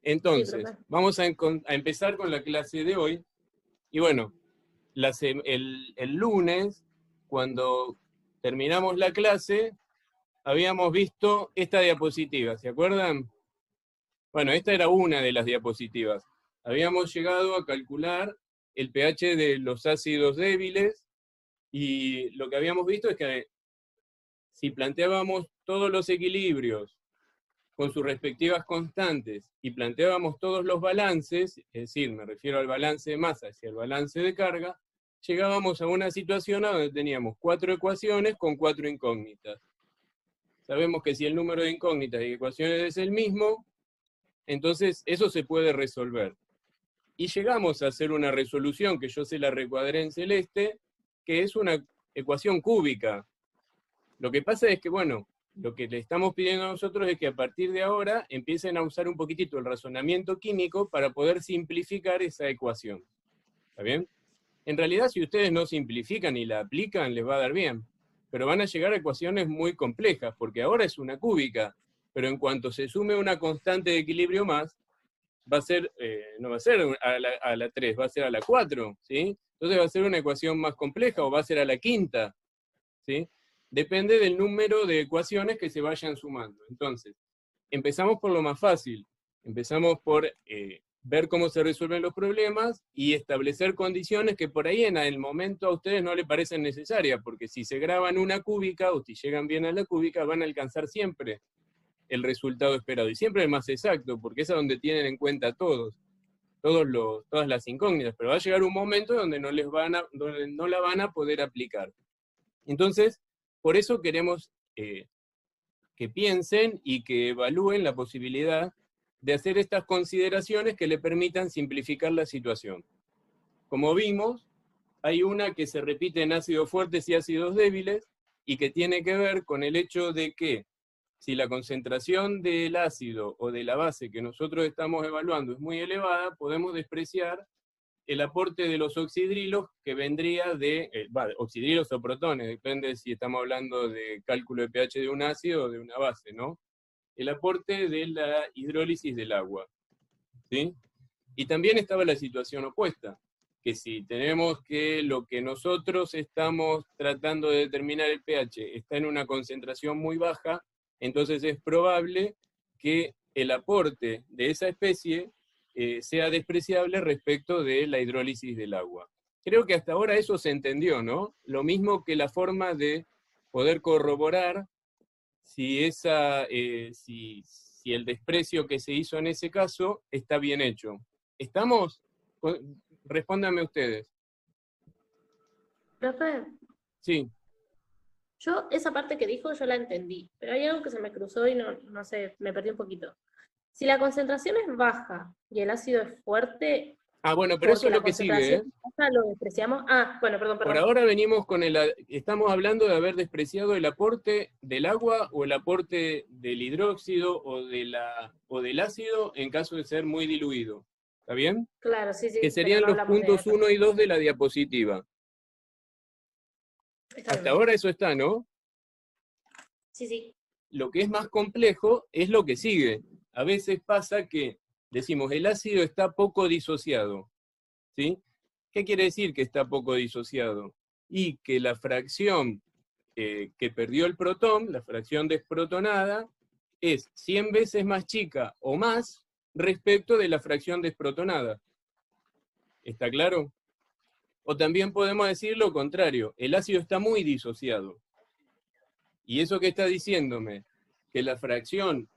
Sí, Entonces, profe. vamos a empezar con la clase de hoy. Y bueno, el lunes, cuando terminamos la clase, habíamos visto esta diapositiva, ¿se acuerdan? Bueno, esta era una de las diapositivas. Habíamos llegado a calcular el pH de los ácidos débiles y lo que habíamos visto es que si planteábamos todos los equilibrios con sus respectivas constantes y planteábamos todos los balances, es decir, me refiero al balance de masa y al balance de carga, llegábamos a una situación donde teníamos 4 ecuaciones con 4 incógnitas. Sabemos que si el número de incógnitas y ecuaciones es el mismo, entonces eso se puede resolver. Y llegamos a hacer una resolución, que yo se la recuadré en celeste, que es una ecuación cúbica. Lo que pasa es que, bueno, lo que le estamos pidiendo a nosotros es que a partir de ahora empiecen a usar un poquitito el razonamiento químico para poder simplificar esa ecuación. ¿Está bien? En realidad, si ustedes no simplifican y la aplican, les va a dar bien. Pero van a llegar a ecuaciones muy complejas, porque ahora es una cúbica, pero en cuanto se sume una constante de equilibrio más, va a ser, no va a ser a la 3, va a ser a la 4, ¿sí? Entonces va a ser una ecuación más compleja o va a ser a la quinta, ¿sí? Depende del número de ecuaciones que se vayan sumando. Entonces, empezamos por lo más fácil. Empezamos por ver cómo se resuelven los problemas y establecer condiciones que por ahí en el momento a ustedes no les parecen necesarias, porque si se graban una cúbica o si llegan bien a la cúbica, van a alcanzar siempre el resultado esperado. Y siempre el más exacto, porque es a donde tienen en cuenta todas las incógnitas, pero va a llegar un momento donde donde no la van a poder aplicar. Entonces, por eso queremos que piensen y que evalúen la posibilidad de hacer estas consideraciones que le permitan simplificar la situación. Como vimos, hay una que se repite en ácidos fuertes y ácidos débiles y que tiene que ver con el hecho de que si la concentración del ácido o de la base que nosotros estamos evaluando es muy elevada, podemos despreciar el aporte de los oxidrilos que vendría de, oxidrilos o protones, depende si estamos hablando de cálculo de pH de un ácido o de una base, ¿no? El aporte de la hidrólisis del agua, ¿sí? Y también estaba la situación opuesta, que si tenemos que lo que nosotros estamos tratando de determinar el pH está en una concentración muy baja, entonces es probable que el aporte de esa especie sea despreciable respecto de la hidrólisis del agua. Creo que hasta ahora eso se entendió, ¿no? Lo mismo que la forma de poder corroborar si el desprecio que se hizo en ese caso está bien hecho. ¿Estamos? Respóndanme ustedes. Profe, Sí. yo esa parte que dijo yo la entendí, pero hay algo que se me cruzó y no sé, me perdí un poquito. Si la concentración es baja y el ácido es fuerte, Ah, bueno, pero eso porque es la lo que sigue, concentración ¿eh? baja lo despreciamos. Ah, bueno, perdón, Por perdón. ahora venimos estamos hablando de haber despreciado el aporte del agua o el aporte del hidróxido o del ácido en caso de ser muy diluido. ¿Está bien? Claro, sí, Que sí, pero serían no los hablamos de... puntos 1 y 2 de la diapositiva. Está Hasta bien. ahora eso está, ¿no? Sí, sí. Lo que es más complejo es lo que sigue. A veces pasa que decimos, el ácido está poco disociado, ¿sí? ¿Qué quiere decir que está poco disociado? Y que la fracción que perdió el protón, la fracción desprotonada, es 100 veces más chica o más respecto de la fracción desprotonada. ¿Está claro? O también podemos decir lo contrario, el ácido está muy disociado. Y eso que está diciéndome, que la fracción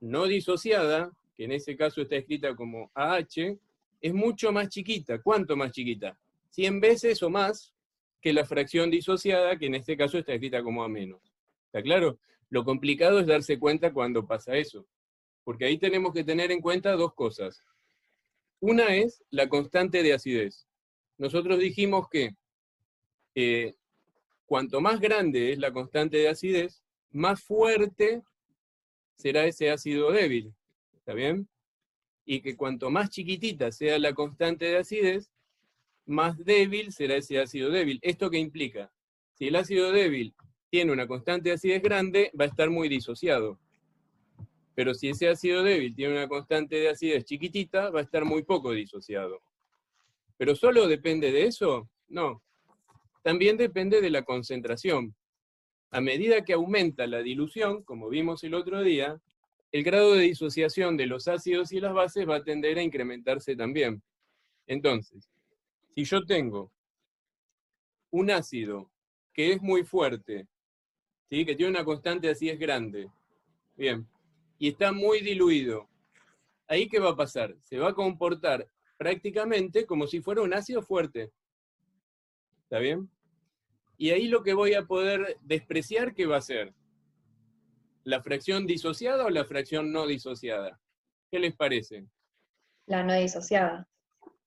no disociada, que en ese caso está escrita como AH, es mucho más chiquita. ¿Cuánto más chiquita? 100 veces o más que la fracción disociada, que en este caso está escrita como A menos. ¿Está claro? Lo complicado es darse cuenta cuando pasa eso, porque ahí tenemos que tener en cuenta dos cosas. Una es la constante de acidez. Nosotros dijimos que cuanto más grande es la constante de acidez, más fuerte será ese ácido débil. ¿Está bien? Y que cuanto más chiquitita sea la constante de acidez, más débil será ese ácido débil. ¿Esto qué implica? Si el ácido débil tiene una constante de acidez grande, va a estar muy disociado. Pero si ese ácido débil tiene una constante de acidez chiquitita, va a estar muy poco disociado. ¿Pero solo depende de eso? No. También depende de la concentración. A medida que aumenta la dilución, como vimos el otro día, el grado de disociación de los ácidos y las bases va a tender a incrementarse también. Entonces, si yo tengo un ácido que es muy fuerte, ¿sí? Que tiene una constante de acidez grande, bien, y está muy diluido, ¿ahí qué va a pasar? Se va a comportar prácticamente como si fuera un ácido fuerte. ¿Está bien? Y ahí lo que voy a poder despreciar, ¿qué va a ser? ¿La fracción disociada o la fracción no disociada? ¿Qué les parece? La no disociada.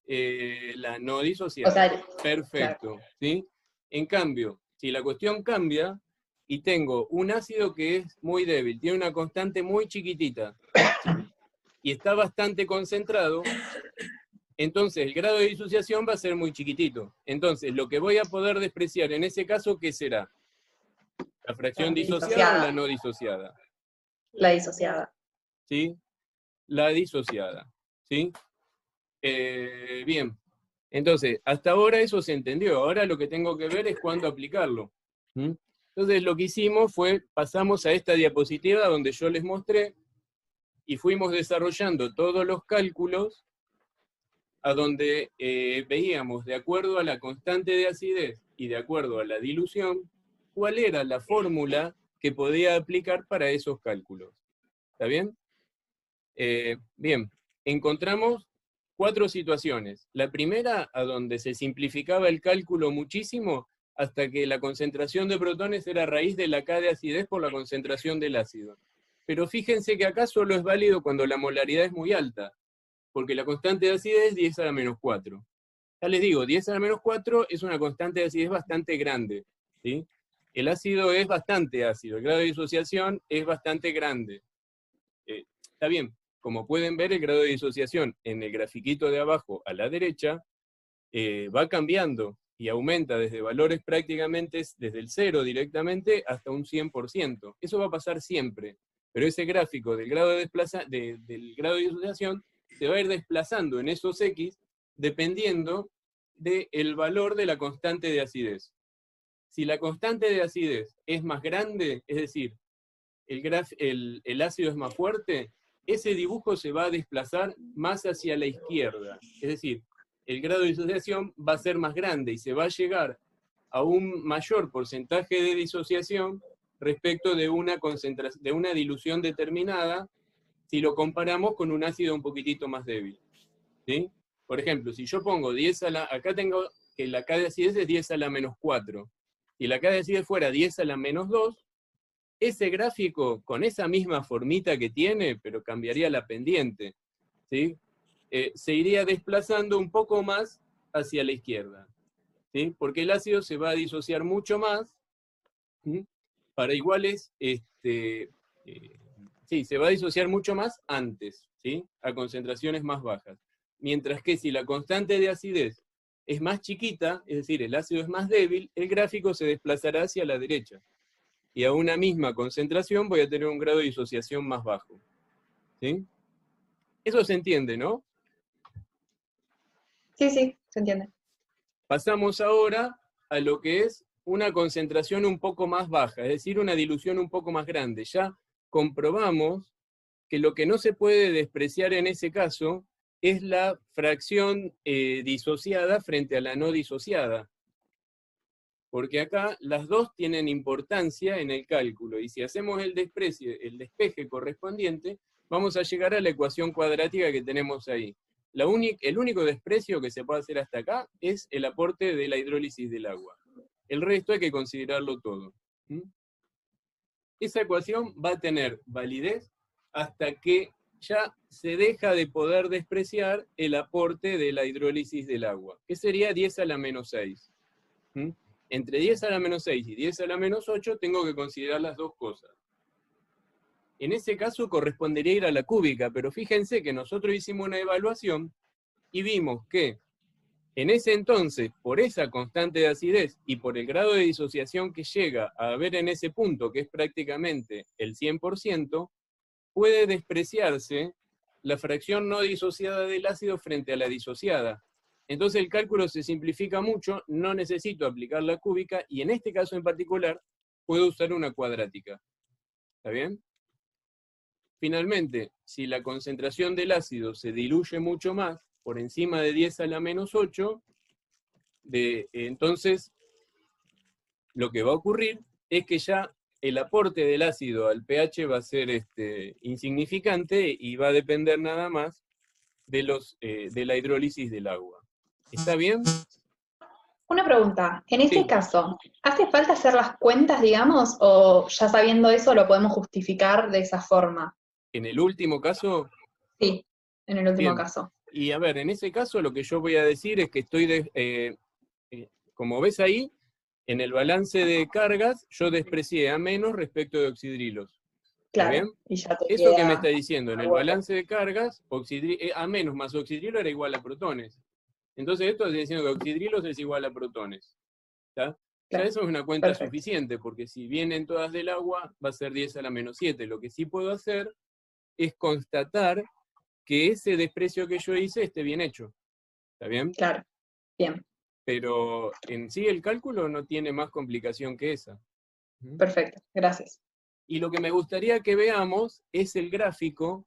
La no O disociada. sea, Perfecto. claro. ¿Sí? En cambio, si la cuestión cambia y tengo un ácido que es muy débil, tiene una constante muy chiquitita y está bastante concentrado, entonces el grado de disociación va a ser muy chiquitito. Entonces, lo que voy a poder despreciar en ese caso, ¿qué será? ¿La fracción disociada o la no disociada? La disociada. ¿Sí? La disociada. ¿Sí? Bien. Entonces, hasta ahora eso se entendió. Ahora lo que tengo que ver es cuándo aplicarlo. ¿Mm? Entonces, lo que hicimos fue, pasamos a esta diapositiva donde yo les mostré y fuimos desarrollando todos los cálculos a donde veíamos, de acuerdo a la constante de acidez y de acuerdo a la dilución, cuál era la fórmula que podía aplicar para esos cálculos. ¿Está bien? Bien, encontramos 4 situaciones. La primera, a donde se simplificaba el cálculo muchísimo, hasta que la concentración de protones era raíz de la K de acidez por la concentración del ácido. Pero fíjense que acá solo es válido cuando la molaridad es muy alta, porque la constante de acidez es 10 a la menos 4. Ya les digo, 10 a la menos 4 es una constante de acidez bastante grande, ¿sí? El ácido es bastante ácido, el grado de disociación es bastante grande. Está bien, como pueden ver, el grado de disociación en el grafiquito de abajo a la derecha va cambiando y aumenta desde valores prácticamente desde el 0 directamente hasta un 100%. Eso va a pasar siempre, pero ese gráfico del grado de disociación se va a ir desplazando en esos X dependiendo del valor de la constante de acidez. Si la constante de acidez es más grande, es decir, el ácido es más fuerte, ese dibujo se va a desplazar más hacia la izquierda. Es decir, el grado de disociación va a ser más grande y se va a llegar a un mayor porcentaje de disociación respecto de una dilución determinada si lo comparamos con un ácido un poquitito más débil. ¿Sí? Por ejemplo, si yo pongo 10 a la... Acá tengo que la K de acidez es 10 a la menos 4. Si la K de acidez fuera 10 a la menos 2, ese gráfico, con esa misma formita que tiene, pero cambiaría la pendiente, ¿sí? Se iría desplazando un poco más hacia la izquierda, ¿sí? Porque el ácido se va a disociar mucho más, ¿sí? Para iguales, sí, se va a disociar mucho más antes, ¿sí? A concentraciones más bajas. Mientras que si la constante de acidez es más chiquita, es decir, el ácido es más débil, el gráfico se desplazará hacia la derecha. Y a una misma concentración voy a tener un grado de disociación más bajo. ¿Sí? Eso se entiende, ¿no? Sí, sí, se entiende. Pasamos ahora a lo que es una concentración un poco más baja, es decir, una dilución un poco más grande. Ya comprobamos que lo que no se puede despreciar en ese caso es la fracción disociada frente a la no disociada. Porque acá las dos tienen importancia en el cálculo, y si hacemos el despeje correspondiente, vamos a llegar a la ecuación cuadrática que tenemos ahí. El único desprecio que se puede hacer hasta acá es el aporte de la hidrólisis del agua. El resto hay que considerarlo todo. ¿Mm? Esa ecuación va a tener validez hasta que ya se deja de poder despreciar el aporte de la hidrólisis del agua, que sería 10 a la menos 6. ¿Mm? Entre 10 a la menos 6 y 10 a la menos 8 tengo que considerar las dos cosas. En ese caso correspondería ir a la cúbica, pero fíjense que nosotros hicimos una evaluación y vimos que en ese entonces, por esa constante de acidez y por el grado de disociación que llega a haber en ese punto, que es prácticamente el 100%, puede despreciarse la fracción no disociada del ácido frente a la disociada. Entonces el cálculo se simplifica mucho, no necesito aplicar la cúbica, y en este caso en particular, puedo usar una cuadrática. ¿Está bien? Finalmente, si la concentración del ácido se diluye mucho más, por encima de 10 a la menos 8, entonces lo que va a ocurrir es que ya el aporte del ácido al pH va a ser insignificante y va a depender nada más de la hidrólisis del agua. ¿Está bien? Una pregunta, en este Sí. caso, ¿hace falta hacer las cuentas, digamos, o ya sabiendo eso lo podemos justificar de esa forma? En el último caso, Sí, en el último bien. caso. Y a ver, en ese caso lo que yo voy a decir es que como ves ahí, en el balance de cargas, yo desprecié a menos respecto de oxidrilos. ¿Está bien? Claro, y ya te ¿Eso que me queda está diciendo? En el bueno. balance de cargas, a menos más oxidrilo era igual a protones. Entonces esto está diciendo que oxidrilos es igual a protones. ¿Está? Ya Claro, eso es una cuenta perfecto. suficiente, porque si vienen todas del agua, va a ser 10 a la menos 7. Lo que sí puedo hacer es constatar que ese desprecio que yo hice esté bien hecho. ¿Está bien? Claro, bien, Pero en sí el cálculo no tiene más complicación que esa. perfecto, gracias. Y lo que me gustaría que veamos es el gráfico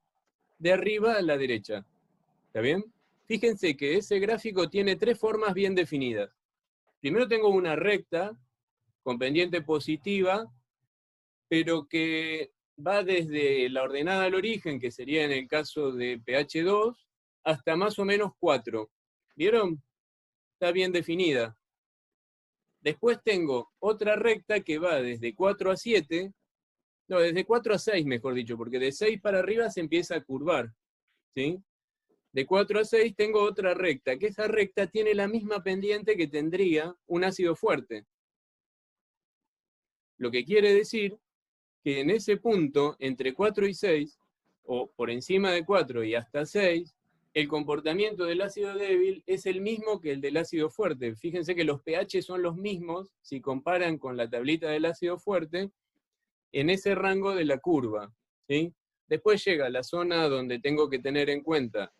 de arriba a la derecha. ¿Está bien? Fíjense que ese gráfico tiene tres formas bien definidas. Primero tengo una recta con pendiente positiva, pero que va desde la ordenada al origen, que sería en el caso de pH 2, hasta más o menos 4. ¿Vieron? Está bien definida. Después tengo otra recta que va desde 4 a 7, no, desde 4 a 6, mejor dicho, porque de 6 para arriba se empieza a curvar, ¿sí? De 4 a 6 tengo otra recta, que esa recta tiene la misma pendiente que tendría un ácido fuerte. Lo que quiere decir que en ese punto, entre 4 y 6, o por encima de 4 y hasta 6, el comportamiento del ácido débil es el mismo que el del ácido fuerte. Fíjense que los pH son los mismos, si comparan con la tablita del ácido fuerte, en ese rango de la curva, ¿sí? Después llega la zona donde tengo que tener en cuenta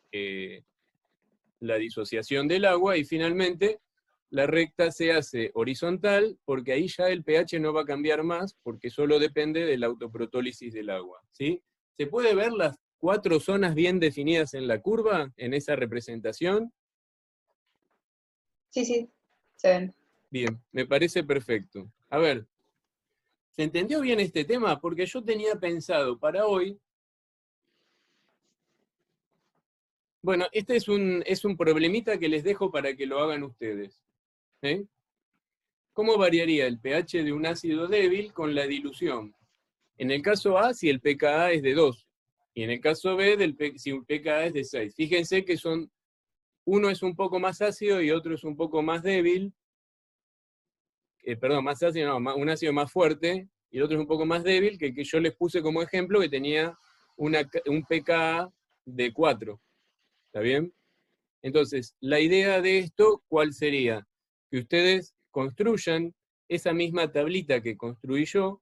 la disociación del agua, y finalmente la recta se hace horizontal, porque ahí ya el pH no va a cambiar más, porque solo depende de la autoprotólisis del agua, ¿sí? ¿Se puede ver las 4 zonas bien definidas en la curva, en esa representación? Sí, sí, se ven. Bien, me parece perfecto. A ver, ¿se entendió bien este tema? Porque yo tenía pensado para hoy. Bueno, este es un problemita que les dejo para que lo hagan ustedes. ¿Eh? ¿Cómo variaría el pH de un ácido débil con la dilución? En el caso A, si el pKa es de 2, y en el caso B, si un pKa es de 6. Fíjense que uno es un poco más ácido y otro es un poco más débil, perdón, más ácido, no, un ácido más fuerte, y el otro es un poco más débil, que el que yo les puse como ejemplo, que tenía un pKa de 4. ¿Está bien? Entonces, la idea de esto, ¿cuál sería? Que ustedes construyan esa misma tablita que construí yo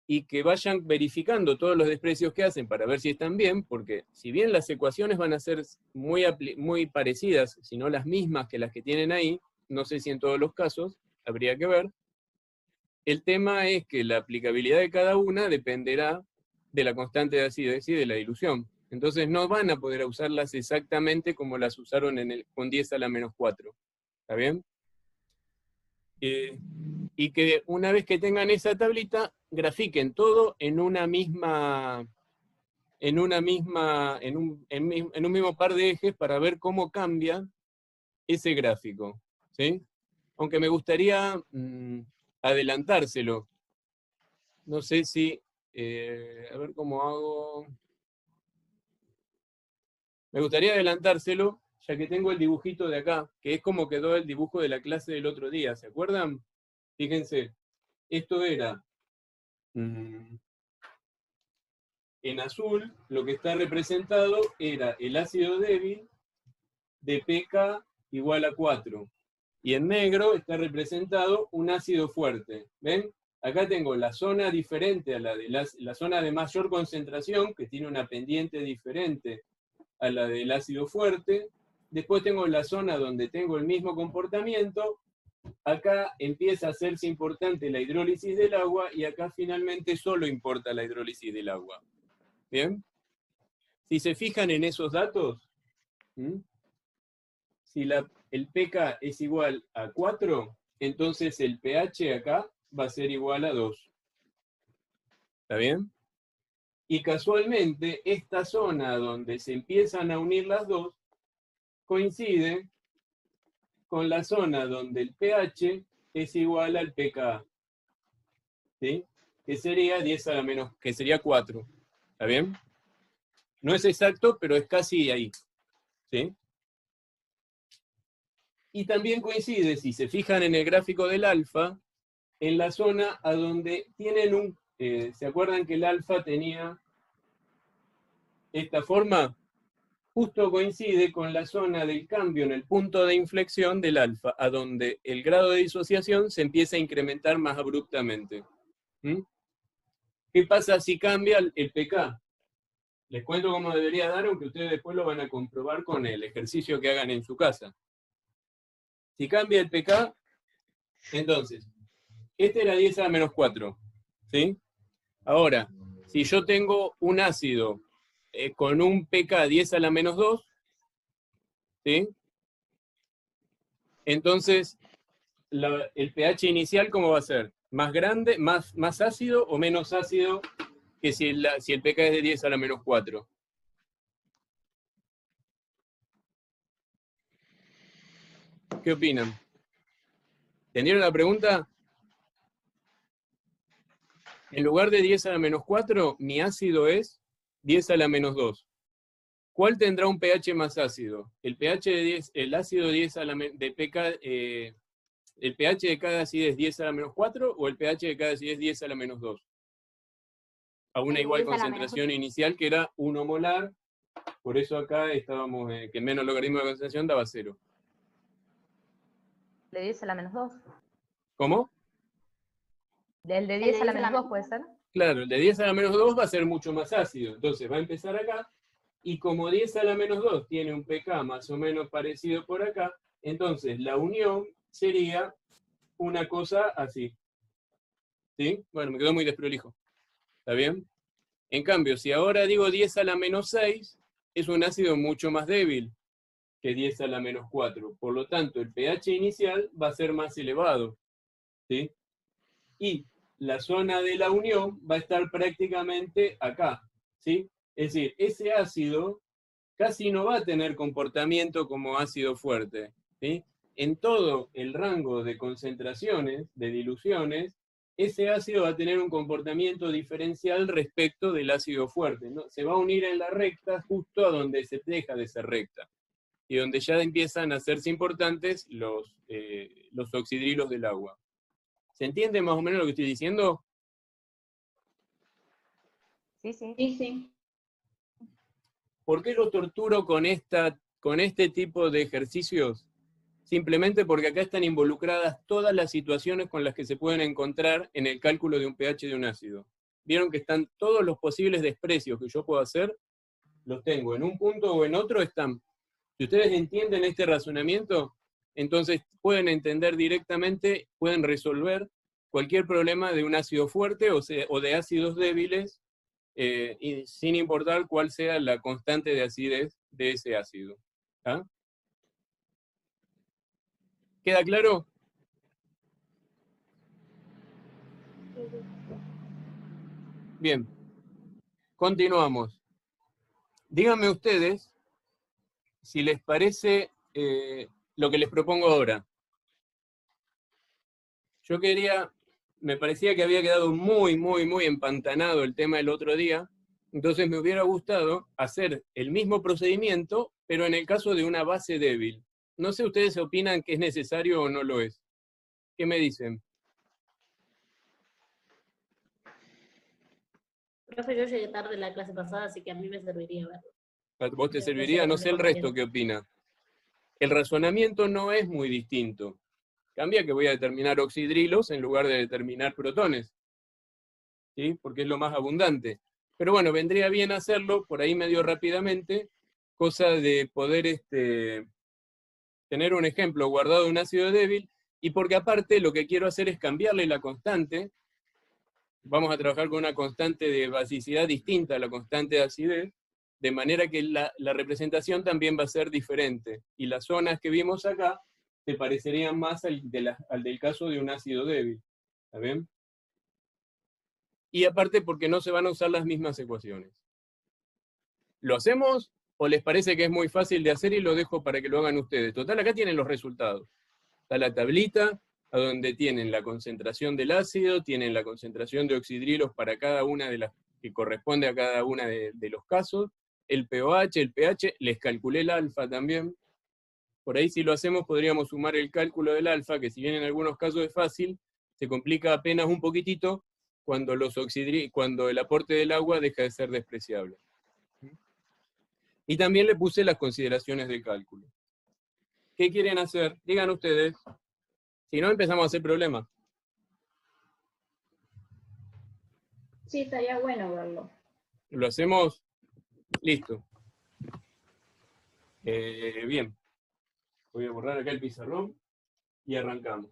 y que vayan verificando todos los desprecios que hacen para ver si están bien, porque si bien las ecuaciones van a ser muy parecidas, si no las mismas que las que tienen ahí, no sé si en todos los casos, habría que ver, el tema es que la aplicabilidad de cada una dependerá de la constante de acidez y de la dilución. Entonces no van a poder usarlas exactamente como las usaron con 10 a la menos 4. ¿Está bien? Y que una vez que tengan esa tablita, grafiquen todo en un mismo par de ejes para ver cómo cambia ese gráfico. ¿Sí? Aunque me gustaría adelantárselo. No sé si, a ver cómo hago. Me gustaría adelantárselo, ya que tengo el dibujito de acá, que es como quedó el dibujo de la clase del otro día, ¿se acuerdan? Fíjense, esto era, en azul, lo que está representado era el ácido débil de pK igual a 4. Y en negro está representado un ácido fuerte. ¿Ven? Acá tengo la zona diferente a la de la zona de mayor concentración, que tiene una pendiente diferente a la del ácido fuerte. Después tengo la zona donde tengo el mismo comportamiento. Acá empieza a hacerse importante la hidrólisis del agua y acá finalmente solo importa la hidrólisis del agua. ¿Bien? Si se fijan en esos datos, si el pK es igual a 4, entonces el pH acá va a ser igual a 2. ¿Está bien? Y casualmente esta zona donde se empiezan a unir las dos coincide con la zona donde el pH es igual al pKa, ¿sí? Que sería 10 a la menos, que sería 4. ¿Está bien? No es exacto, pero es casi ahí, ¿sí? Y también coincide, si se fijan en el gráfico del alfa, en la zona a donde tienen un... ¿se acuerdan que el alfa tenía esta forma? Justo coincide con la zona del cambio en el punto de inflexión del alfa, a donde el grado de disociación se empieza a incrementar más abruptamente. ¿Qué pasa si cambia el pK? Les cuento cómo debería dar, aunque ustedes después lo van a comprobar con el ejercicio que hagan en su casa. Si cambia el pK, entonces, este era 10 a la menos 4, ¿sí? Ahora, si yo tengo un ácido con un pK 10 a la menos 2, ¿sí? Entonces, el pH inicial, ¿cómo va a ser? ¿Más grande, más ácido o menos ácido que si el pK es de 10 a la menos 4? ¿Qué opinan? ¿Entendieron la pregunta? En lugar de 10 a la menos 4, mi ácido es 10 a la menos 2. ¿Cuál tendrá un pH más ácido? ¿El pH de 10, el ácido 10 a la de pK, el pH de cada acidez 10 a la menos 4 o el pH de cada acidez 10 a la menos 2? A una igual concentración inicial que era 1 molar, por eso acá estábamos, que el menos logaritmo de concentración daba 0. ¿De 10 a la menos 2? ¿Cómo? ¿El de 10 a la menos 2 puede ser? Claro, el de 10 a la menos 2 va a ser mucho más ácido, entonces va a empezar acá, y como 10 a la menos 2 tiene un pK más o menos parecido por acá, entonces la unión sería una cosa así. ¿Sí? Bueno, me quedó muy desprolijo. ¿Está bien? En cambio, si ahora digo 10 a la menos 6, es un ácido mucho más débil que 10 a la menos 4. Por lo tanto, el pH inicial va a ser más elevado. ¿Sí? Y la zona de la unión va a estar prácticamente acá. ¿Sí? Es decir, ese ácido casi no va a tener comportamiento como ácido fuerte. ¿Sí? En todo el rango de concentraciones, de diluciones, ese ácido va a tener un comportamiento diferencial respecto del ácido fuerte, ¿no? Se va a unir en la recta justo a donde se deja de ser recta, y donde ya empiezan a hacerse importantes los oxidrilos del agua. ¿Se entiende más o menos lo que estoy diciendo? Sí, sí. Sí, sí. ¿Por qué lo torturo con este tipo de ejercicios? Simplemente porque acá están involucradas todas las situaciones con las que se pueden encontrar en el cálculo de un pH de un ácido. Vieron que están todos los posibles desprecios que yo puedo hacer, los tengo en un punto o en otro, están. Si ustedes entienden este razonamiento, entonces pueden entender directamente, pueden resolver cualquier problema de un ácido fuerte o de ácidos débiles, y sin importar cuál sea la constante de acidez de ese ácido. ¿Ah? ¿Queda claro? Bien, continuamos. Díganme ustedes si les parece lo que les propongo ahora. Yo me parecía que había quedado muy, muy, muy empantanado el tema el otro día, entonces me hubiera gustado hacer el mismo procedimiento, pero en el caso de una base débil. No sé ustedes si opinan que es necesario o no lo es. ¿Qué me dicen? Profe, yo llegué tarde en la clase pasada, así que a mí me serviría verlo. ¿Vos te No serviría? sé No con sé el el resto compañero. qué opina. El razonamiento no es muy distinto. Cambia que voy a determinar oxidrilos en lugar de determinar protones, ¿sí? Porque es lo más abundante. Pero bueno, vendría bien hacerlo por ahí medio rápidamente, cosa de poder tener un ejemplo guardado de un ácido débil, y porque aparte lo que quiero hacer es cambiarle la constante. Vamos a trabajar con una constante de basicidad distinta a la constante de acidez, de manera que la representación también va a ser diferente. Y las zonas que vimos acá se parecerían más al del caso de un ácido débil. ¿Está bien? Y aparte porque no se van a usar las mismas ecuaciones. ¿Lo hacemos o les parece que es muy fácil de hacer y lo dejo para que lo hagan ustedes? Total, acá tienen los resultados. Está la tablita, a donde tienen la concentración del ácido, tienen la concentración de oxidrilos para cada una de las que corresponde a cada una de los casos, el pOH, el pH, les calculé el alfa también. Por ahí si lo hacemos podríamos sumar el cálculo del alfa, que si bien en algunos casos es fácil, se complica apenas un poquitito cuando el aporte del agua deja de ser despreciable. Y también le puse las consideraciones de cálculo. ¿Qué quieren hacer? Digan ustedes. Si no, empezamos a hacer problemas. Sí, estaría bueno verlo. ¿Lo hacemos? Listo. Bien. Voy a borrar acá el pizarrón y arrancamos.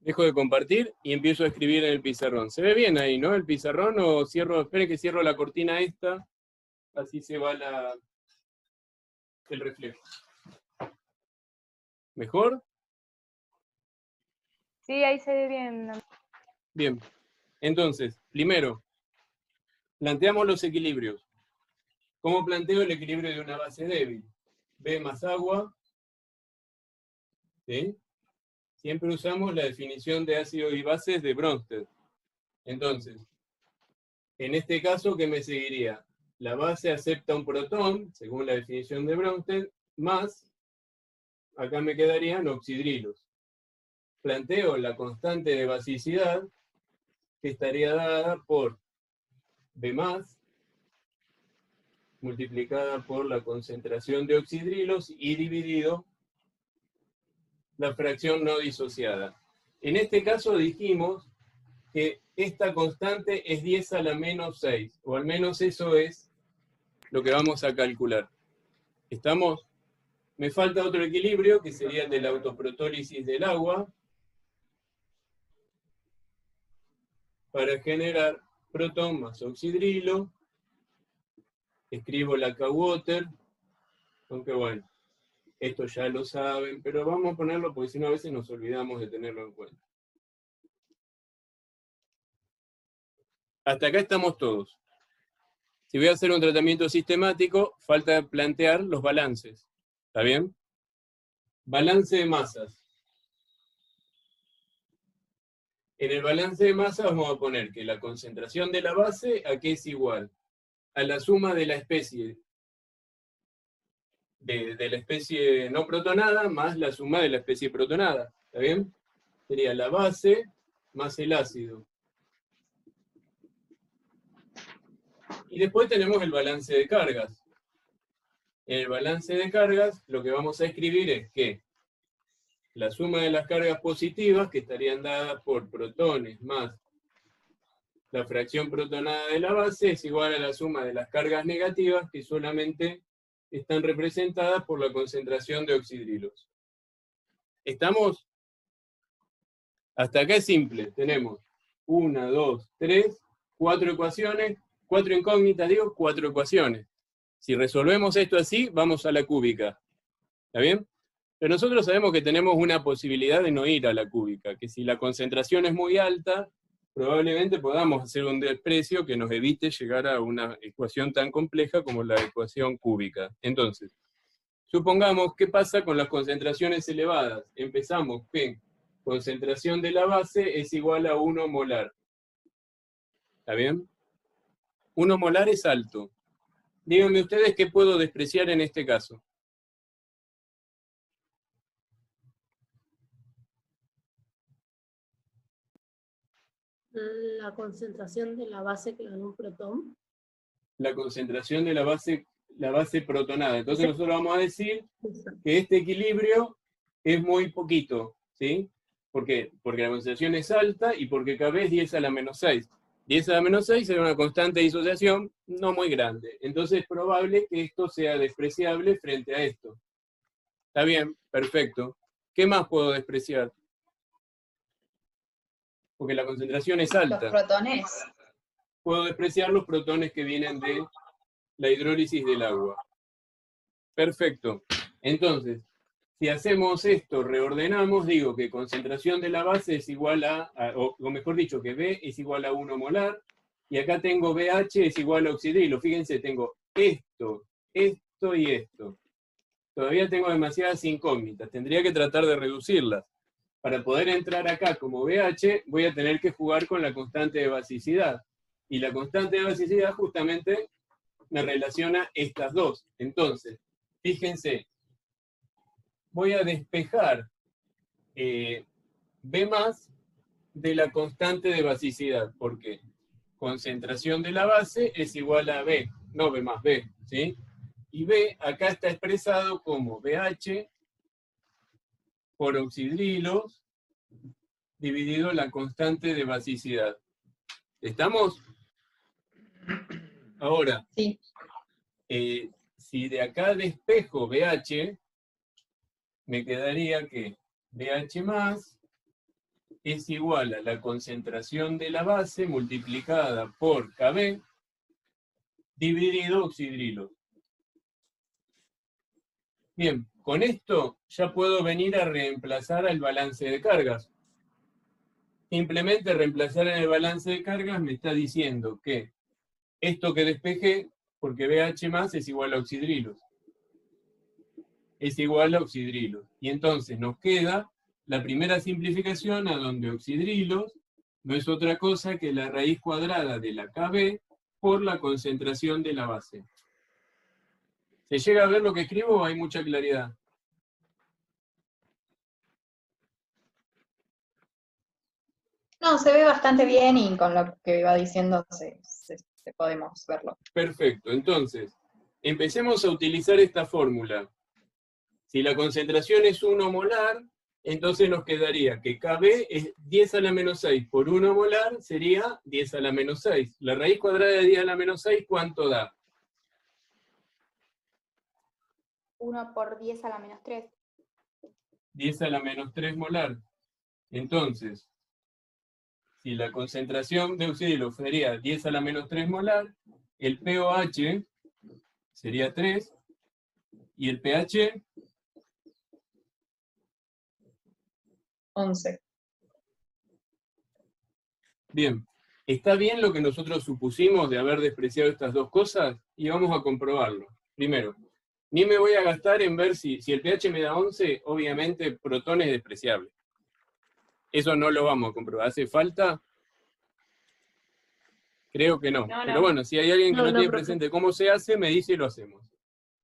Dejo de compartir y empiezo a escribir en el pizarrón. ¿Se ve bien ahí, no? El pizarrón, o cierro, esperen que cierro la cortina esta, así se va el reflejo. ¿Mejor? Sí, ahí se ve bien. Bien. Entonces, primero, planteamos los equilibrios. ¿Cómo planteo el equilibrio de una base débil? B más agua, ¿sí? Siempre usamos la definición de ácidos y bases de Bronsted. Entonces, en este caso, ¿qué me seguiría? La base acepta un protón, según la definición de Bronsted, más, acá me quedarían oxidrilos. Planteo la constante de basicidad, que estaría dada por B+, multiplicada por la concentración de oxidrilos y dividido la fracción no disociada. En este caso dijimos que esta constante es 10 a la menos 6, o al menos eso es lo que vamos a calcular. ¿Estamos? Me falta otro equilibrio, que sería el de la autoprotólisis del agua, para generar protón más oxidrilo. Escribo la K-Water, aunque bueno, esto ya lo saben, pero vamos a ponerlo porque si no a veces nos olvidamos de tenerlo en cuenta. Hasta acá estamos todos. Si voy a hacer un tratamiento sistemático, falta plantear los balances. ¿Está bien? Balance de masas. En el balance de masas vamos a poner que la concentración de la base, ¿a qué es igual? A la suma de la especie de la especie no protonada más la suma de la especie protonada. ¿Está bien? Sería la base más el ácido. Y después tenemos el balance de cargas. En el balance de cargas lo que vamos a escribir es que la suma de las cargas positivas, que estarían dadas por protones más la fracción protonada de la base, es igual a la suma de las cargas negativas, que solamente están representadas por la concentración de oxidrilos. ¿Estamos? Hasta acá es simple. Tenemos 1, 2, 3, 4 ecuaciones, 4 incógnitas, digo, 4 ecuaciones. Si resolvemos esto así, vamos a la cúbica. ¿Está bien? Pero nosotros sabemos que tenemos una posibilidad de no ir a la cúbica, que si la concentración es muy alta, probablemente podamos hacer un desprecio que nos evite llegar a una ecuación tan compleja como la ecuación cúbica. Entonces, supongamos, ¿qué pasa con las concentraciones elevadas? Empezamos que concentración de la base es igual a 1 molar. ¿Está bien? 1 molar es alto. Díganme ustedes qué puedo despreciar en este caso. La concentración de la base que en un protón. La concentración de la base protonada. Entonces nosotros vamos a decir que este equilibrio es muy poquito, ¿sí? ¿Por qué? Porque la concentración es alta y porque KB es 10 a la menos 6. 10 a la menos 6 es una constante de disociación no muy grande. Entonces es probable que esto sea despreciable frente a esto. Está bien, perfecto. ¿Qué más puedo despreciar? Porque la concentración es alta. Los protones. Puedo despreciar los protones que vienen de la hidrólisis del agua. Perfecto. Entonces, si hacemos esto, reordenamos, digo que concentración de la base es igual o mejor dicho, que B es igual a 1 molar, y acá tengo BH es igual a oxidrilo. Fíjense, tengo esto, esto y esto. Todavía tengo demasiadas incógnitas, tendría que tratar de reducirlas. Para poder entrar acá como BH, voy a tener que jugar con la constante de basicidad. Y la constante de basicidad justamente me relaciona estas dos. Entonces, fíjense, voy a despejar B más de la constante de basicidad, porque concentración de la base es igual a B, no B más B, ¿sí? Y B acá está expresado como BH por oxidrilos dividido la constante de basicidad. ¿Estamos? Ahora, Sí. Si de acá despejo BH, me quedaría que BH más es igual a la concentración de la base multiplicada por KB dividido oxidrilo. Bien, con esto ya puedo venir a reemplazar al balance de cargas. Simplemente reemplazar en el balance de cargas me está diciendo que esto que despejé, porque BH más es igual a oxidrilos. Es igual a oxidrilos. Y entonces nos queda la primera simplificación a donde oxidrilos no es otra cosa que la raíz cuadrada de la KB por la concentración de la base. ¿Se llega a ver lo que escribo o hay mucha claridad? No, se ve bastante bien y con lo que iba diciendo podemos verlo. Perfecto, entonces, empecemos a utilizar esta fórmula. Si la concentración es 1 molar, entonces nos quedaría que KB es 10 a la menos 6 por 1 molar, sería 10 a la menos 6. La raíz cuadrada de 10 a la menos 6, ¿cuánto da? 1 por 10 a la menos 3. 10 a la menos 3 molar. Entonces, si la concentración de oxidrilo sería 10 a la menos 3 molar, el pOH sería 3, y el pH 11. Bien, ¿está bien lo que nosotros supusimos de haber despreciado estas dos cosas? Y vamos a comprobarlo. Primero, ni me voy a gastar en ver si el pH me da 11, obviamente protón es despreciable. Eso no lo vamos a comprobar. ¿Hace falta? Creo que no. No. Pero bueno, si hay alguien que no tiene presente cómo se hace, me dice y lo hacemos.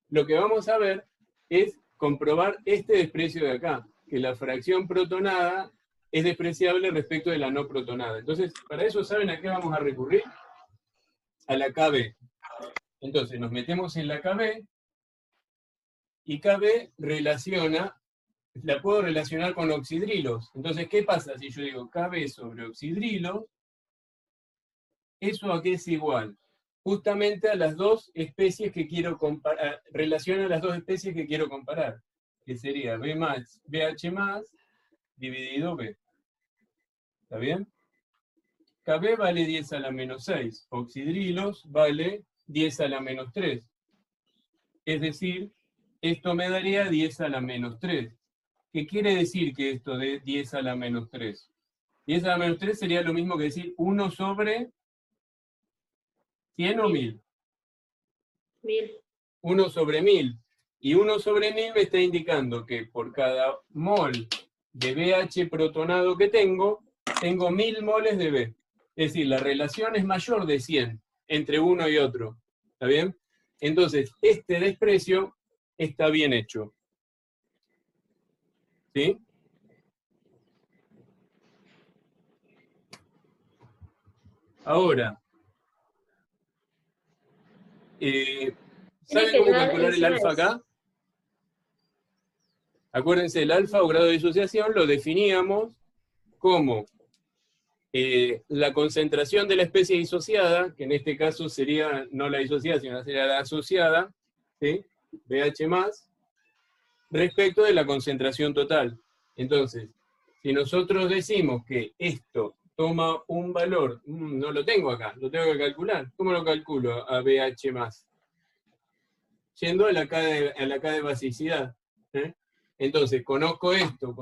Lo que vamos a ver es comprobar este desprecio de acá, que la fracción protonada es despreciable respecto de la no protonada. Entonces, para eso, ¿saben a qué vamos a recurrir? A la KB. Entonces, nos metemos en la KB, y KB la puedo relacionar con oxidrilos. Entonces, ¿qué pasa si yo digo KB sobre oxidrilos? ¿Eso a qué es igual? Justamente a las dos especies que quiero comparar, relaciona a las dos especies que quiero comparar, que sería BH más dividido B. ¿Está bien? KB vale 10 a la menos 6, oxidrilos vale 10 a la menos 3. Es decir, esto me daría 10 a la menos 3. ¿Qué quiere decir que esto de 10 a la menos 3? 10 a la menos 3 sería lo mismo que decir 1 sobre 100 o 1000. 1000. 1 sobre 1000. Y 1 sobre 1000 me está indicando que por cada mol de BH protonado que tengo 1000 moles de B. Es decir, la relación es mayor de 100 entre uno y otro. ¿Está bien? Entonces, este desprecio está bien hecho. ¿Sí? Ahora, ¿saben que cómo llevar calcular el encima alfa eso. acá? Acuérdense, el alfa o grado de disociación lo definíamos como la concentración de la especie disociada, que en este caso sería no la disociada, sino sería la asociada, ¿sí? BH+, respecto de la concentración total. Entonces, si nosotros decimos que esto toma un valor, no lo tengo acá, lo tengo que calcular. ¿Cómo lo calculo a BH+? Yendo a la K de basicidad. ¿eh? Entonces, conozco esto,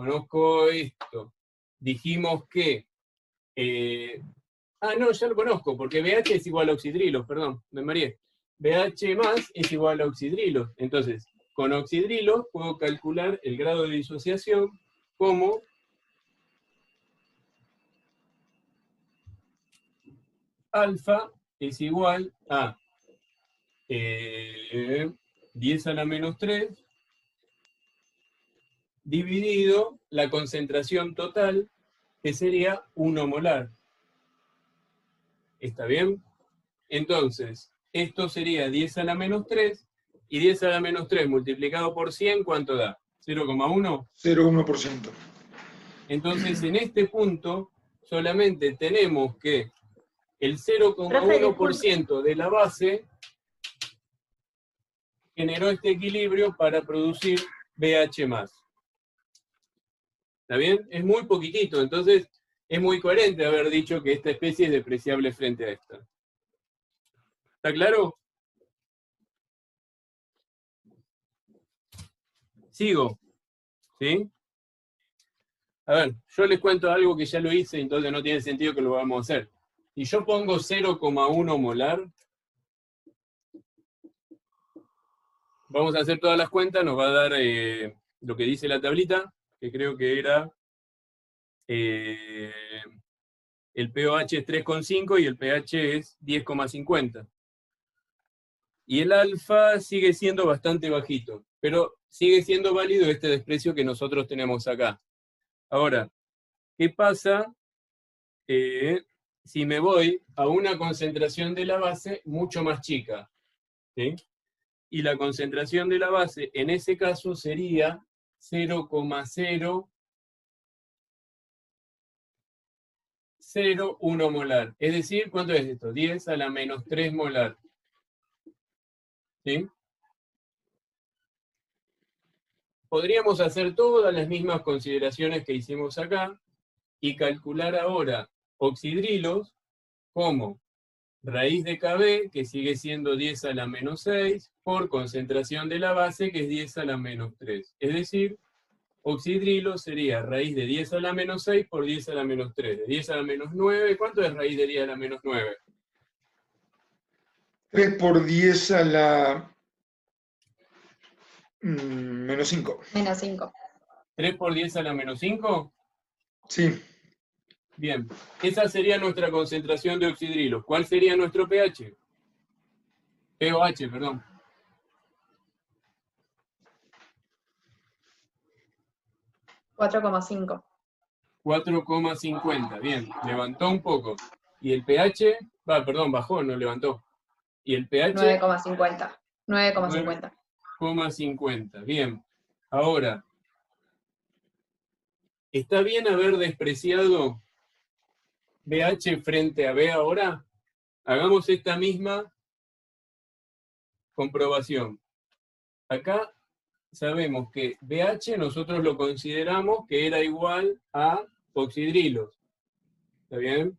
dijimos que... no, ya lo conozco, porque BH es igual a oxidrilos, perdón, me mareé. BH más es igual a oxidrilos. Entonces, con oxidrilos puedo calcular el grado de disociación como alfa es igual a 10 a la menos 3 dividido la concentración total, que sería 1 molar. ¿Está bien? Entonces, esto sería 10 a la menos 3, y 10 a la menos 3 multiplicado por 100, ¿cuánto da? ¿0,1? 0,1%. Entonces, en este punto, solamente tenemos que el Profe, 0,1% de la base generó este equilibrio para producir BH+. ¿Está bien? Es muy poquitito, entonces es muy coherente haber dicho que esta especie es despreciable frente a esta. ¿Está claro? Sigo. ¿Sí? A ver, yo les cuento algo que ya lo hice, entonces no tiene sentido que lo vamos a hacer. Si yo pongo 0,1 molar, vamos a hacer todas las cuentas, nos va a dar lo que dice la tablita, que creo que era el pOH es 3,5 y el pH es 10,50. Y el alfa sigue siendo bastante bajito, pero sigue siendo válido este desprecio que nosotros tenemos acá. Ahora, ¿qué pasa si me voy a una concentración de la base mucho más chica? ¿Sí? Y la concentración de la base en ese caso sería 0,001 molar. Es decir, ¿cuánto es esto? 10 a la menos 3 molar. ¿Sí? Podríamos hacer todas las mismas consideraciones que hicimos acá y calcular ahora oxidrilos como raíz de KB, que sigue siendo 10 a la menos 6, por concentración de la base, que es 10 a la menos 3. Es decir, oxidrilo sería raíz de 10 a la menos 6 por 10 a la menos 3. De 10 a la menos 9, ¿cuánto es raíz de 10 a la menos 9? 3 por 10 a la menos 5. Menos 5. ¿3 por 10 a la menos 5? Sí. Bien, esa sería nuestra concentración de oxidrilos. ¿Cuál sería nuestro pH? pOH, perdón. 4,5. 4,50. Bien, levantó un poco. Y el pH, bajó, no levantó. Y el pH... 9,50. 9,50. 9,50. Bien. Ahora, ¿está bien haber despreciado BH frente a B ahora? Hagamos esta misma comprobación. Acá sabemos que BH nosotros lo consideramos que era igual a oxidrilos. ¿Está bien?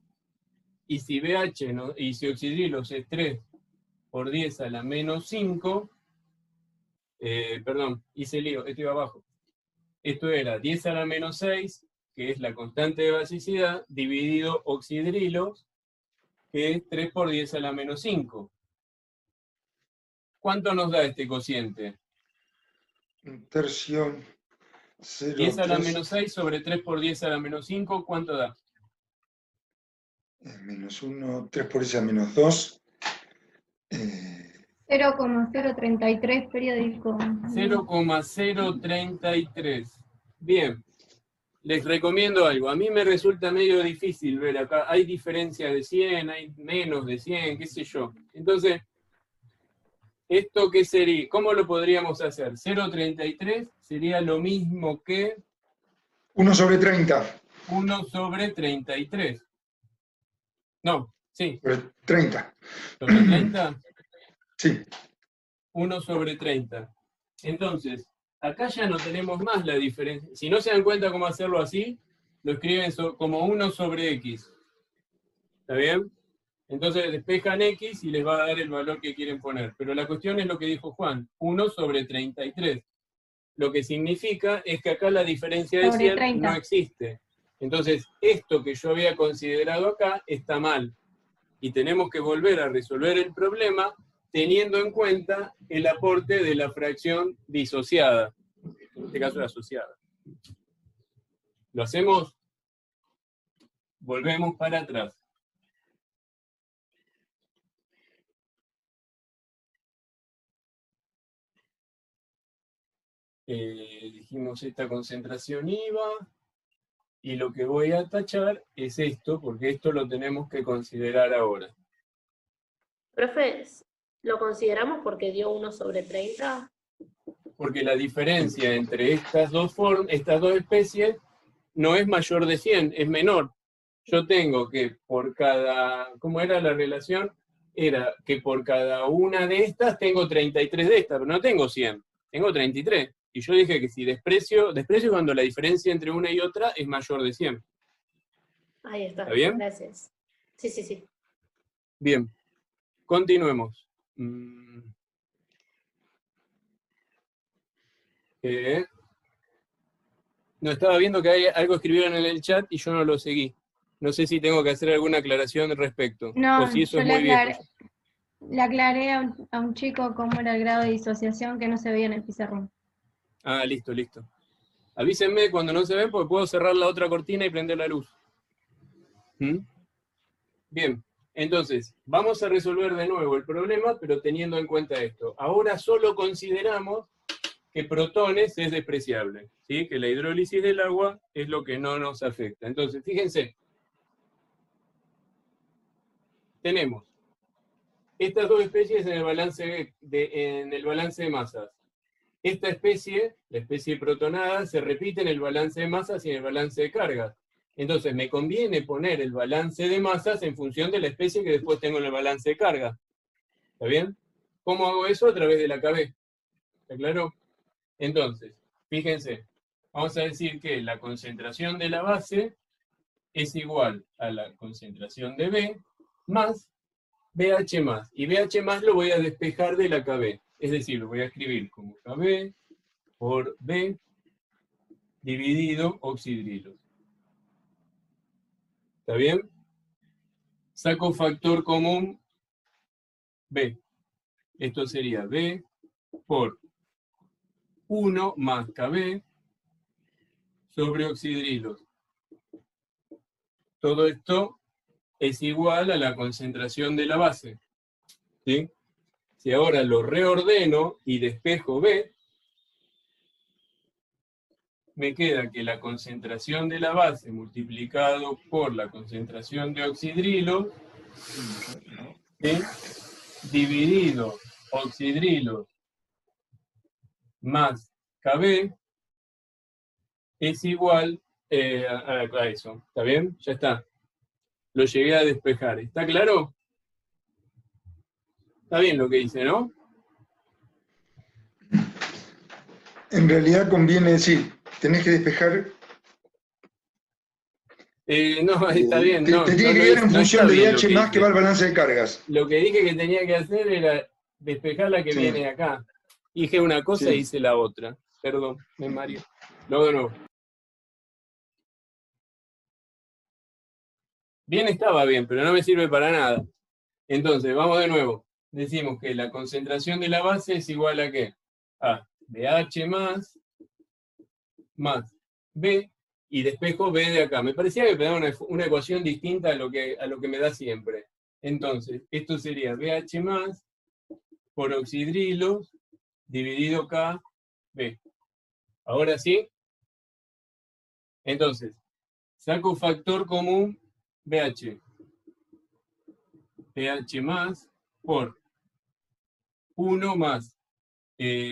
Y si BH y si oxidrilos es 3 por 10 a la menos 5, perdón, hice lío, esto iba abajo. Esto era 10 a la menos 6, que es la constante de basicidad, dividido oxidrilos, que es 3 por 10 a la menos 5. ¿Cuánto nos da este cociente? Un tercio. 10 a la menos 6 sobre 3 por 10 a la menos 5, ¿cuánto da? Menos 1, 3 por 10 a menos 2. 0,033 periódico. 0,033. Bien. Les recomiendo algo. A mí me resulta medio difícil ver acá. Hay diferencia de 100, hay menos de 100, qué sé yo. Entonces, ¿esto qué sería? ¿Cómo lo podríamos hacer? 0,33 sería lo mismo que 1 sobre 30. 1 sobre 33. No, sí. Sobre 30. ¿Sobre 30? Sí. 1 sobre 30. Entonces, acá ya no tenemos más la diferencia. Si no se dan cuenta cómo hacerlo así, lo escriben como 1 sobre x. ¿Está bien? Entonces despejan x y les va a dar el valor que quieren poner. Pero la cuestión es lo que dijo Juan, 1 sobre 33. Lo que significa es que acá la diferencia de Sobre 100 30. no existe. Entonces, esto que yo había considerado acá está mal. Y tenemos que volver a resolver el problema teniendo en cuenta el aporte de la fracción disociada. En este caso, la asociada. ¿Lo hacemos? Volvemos para atrás. Dijimos esta concentración IVA, y lo que voy a tachar es esto, porque esto lo tenemos que considerar ahora. Profe, ¿lo consideramos porque dio 1 sobre 30? Porque la diferencia entre estas dos especies no es mayor de 100, es menor. Yo tengo que por cada, ¿cómo era la relación? Era que por cada una de estas tengo 33 de estas, pero no tengo 100, tengo 33. Y yo dije que si desprecio cuando la diferencia entre una y otra es mayor de 100. Ahí está. ¿Está bien? Gracias. Sí, sí, sí. Bien, continuemos. No, estaba viendo que hay algo escribieron en el chat y yo no lo seguí. No sé si tengo que hacer alguna aclaración al respecto. No, o si eso yo es muy viejo. le aclaré a un chico cómo era el grado de disociación que no se veía en el pizarrón. Ah, listo, listo. Avísenme cuando no se ve porque puedo cerrar la otra cortina y prender la luz. Bien, entonces, vamos a resolver de nuevo el problema, pero teniendo en cuenta esto. Ahora solo consideramos que protones es despreciable, ¿sí? Que la hidrólisis del agua es lo que no nos afecta. Entonces, fíjense, tenemos estas dos especies en el balance de masas. Esta especie, la especie protonada, se repite en el balance de masas y en el balance de cargas. Entonces, me conviene poner el balance de masas en función de la especie que después tengo en el balance de carga. ¿Está bien? ¿Cómo hago eso? A través de la KB. ¿Está claro? Entonces, fíjense, vamos a decir que la concentración de la base es igual a la concentración de B más BH más. Y BH más lo voy a despejar de la KB. Es decir, lo voy a escribir como KB por B dividido oxidrilos. ¿Está bien? Saco factor común B. Esto sería B por 1 más KB sobre oxidrilos. Todo esto es igual a la concentración de la base. ¿Sí? Si ahora lo reordeno y despejo B, me queda que la concentración de la base multiplicado por la concentración de oxidrilos, ¿sí? Dividido oxidrilos más KB es igual a eso. ¿Está bien? Ya está. Lo llegué a despejar. ¿Está claro? Está bien lo que dice, ¿no? En realidad conviene decir, tenés que despejar. No, está bien. Te No, tiene no que ver en está función de bien lo BH que más hice. que va al balance de cargas. Lo que dije que tenía que hacer era despejar la que Sí. viene acá. Dije una cosa Sí. y hice la otra. Perdón, me mareé. Luego de nuevo. Bien estaba bien, pero no me sirve para nada. Entonces, vamos de nuevo. Decimos que la concentración de la base es igual a ¿qué? A BH más más B, y despejo B de acá. Me parecía que me daba una ecuación distinta a lo que me da siempre. Entonces, esto sería BH más por oxidrilos dividido KB. Ahora sí. Entonces, saco factor común BH. BH más por 1 más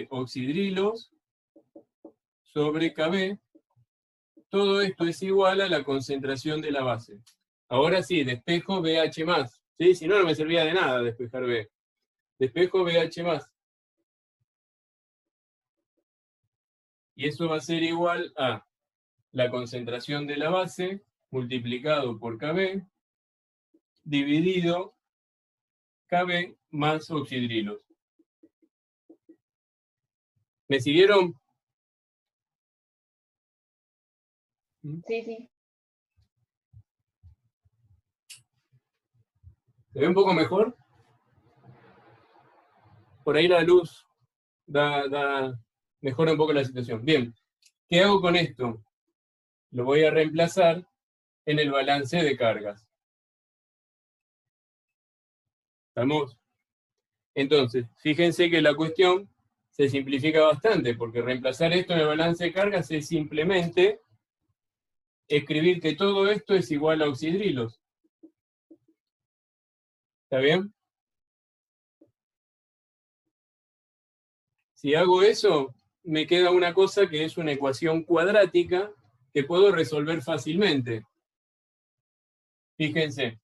oxidrilos sobre KB. Todo esto es igual a la concentración de la base. Ahora sí, despejo BH más. ¿Sí? Si no, no me servía de nada despejar B. Despejo BH más. Y eso va a ser igual a la concentración de la base multiplicado por KB dividido KB más oxidrilos. ¿Me siguieron? Sí, sí. ¿Se ve un poco mejor? Por ahí la luz mejora un poco la situación. Bien, ¿qué hago con esto? Lo voy a reemplazar en el balance de cargas. ¿Estamos? Entonces, fíjense que la cuestión se simplifica bastante, porque reemplazar esto en el balance de cargas es simplemente escribir que todo esto es igual a oxidrilos. ¿Está bien? Si hago eso, me queda una cosa que es una ecuación cuadrática que puedo resolver fácilmente. Fíjense.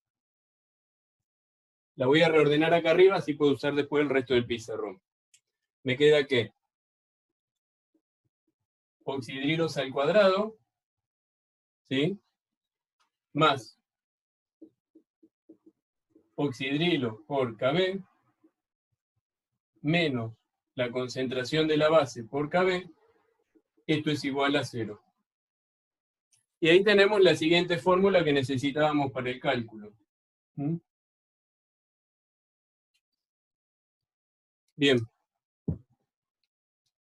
La voy a reordenar acá arriba, así puedo usar después el resto del pizarrón. Me queda que oxidrilos al cuadrado, ¿sí? Más oxidrilo por KB, menos la concentración de la base por KB, esto es igual a 0. Y ahí tenemos la siguiente fórmula que necesitábamos para el cálculo. ¿Mm? Bien.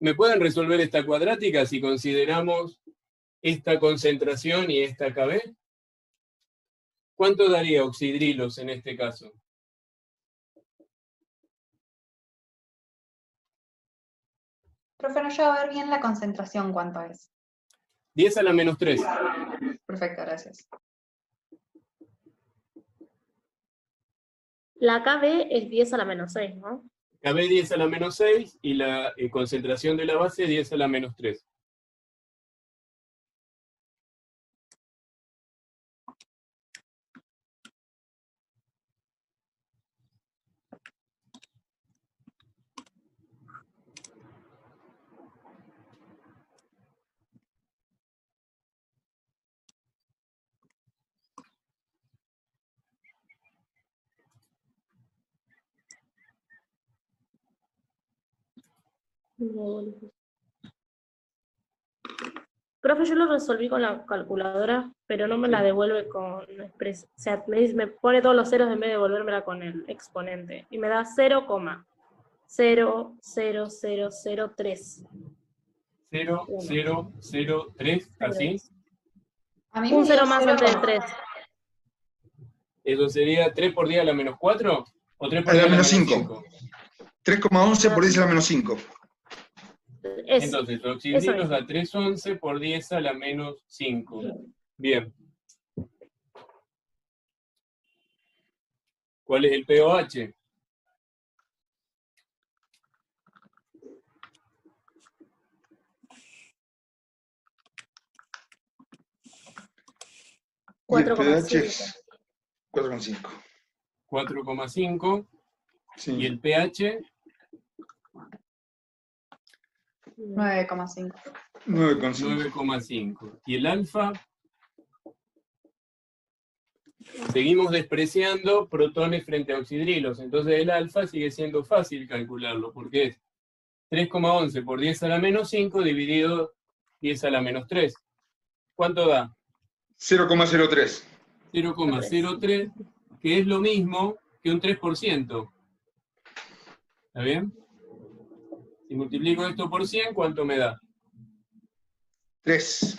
¿Me pueden resolver esta cuadrática si consideramos esta concentración y esta KB? ¿Cuánto daría oxidrilos en este caso? Profe, no llego a ver bien la concentración, ¿cuánto es? 10 a la menos 3. Perfecto, gracias. La KB es 10 a la menos 6, ¿no? KB 10 a la menos 6 y la concentración de la base 10 a la menos 3. Profe, yo lo resolví con la calculadora, pero no me la devuelve con o sea, me pone todos los ceros en vez de devolvérmela con el exponente. Y me da 0,00003. 0, 0, 0, 3, así. A mí me Un dio 0 más antes del 0,3. 3. ¿Eso sería 3 por 10 a la menos 4? ¿O 3 por A 10 la a la menos menos 5. 5? 3,11 por 10 a la menos 5. Entonces, oxidrilos da 3,11 por 10 a la menos 5. Bien. ¿Cuál es el pOH? Y el pH es 4,5. 4,5. Sí. ¿Y el pH? 9,5. 9,5. 9,5. ¿Y el alfa? Seguimos despreciando protones frente a oxidrilos, entonces el alfa sigue siendo fácil calcularlo, porque es 3,11 por 10 a la menos 5 dividido 10 a la menos 3. ¿Cuánto da? 0,03. 0,03, que es lo mismo que un 3%. ¿Está bien? Si multiplico esto por 100, ¿cuánto me da? 3.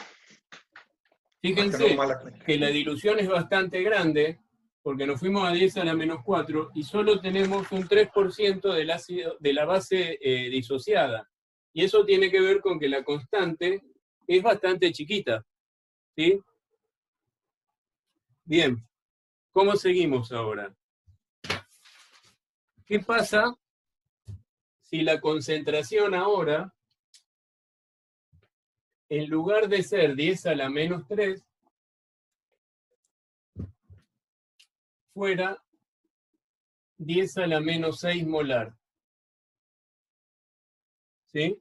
Fíjense que la dilución es bastante grande, porque nos fuimos a 10 a la menos 4 y solo tenemos un 3% del ácido, de la base disociada. Y eso tiene que ver con que la constante es bastante chiquita. ¿Sí? Bien, ¿cómo seguimos ahora? ¿Qué pasa si la concentración ahora, en lugar de ser 10 a la menos 3, fuera 10 a la menos 6 molar? ¿Sí?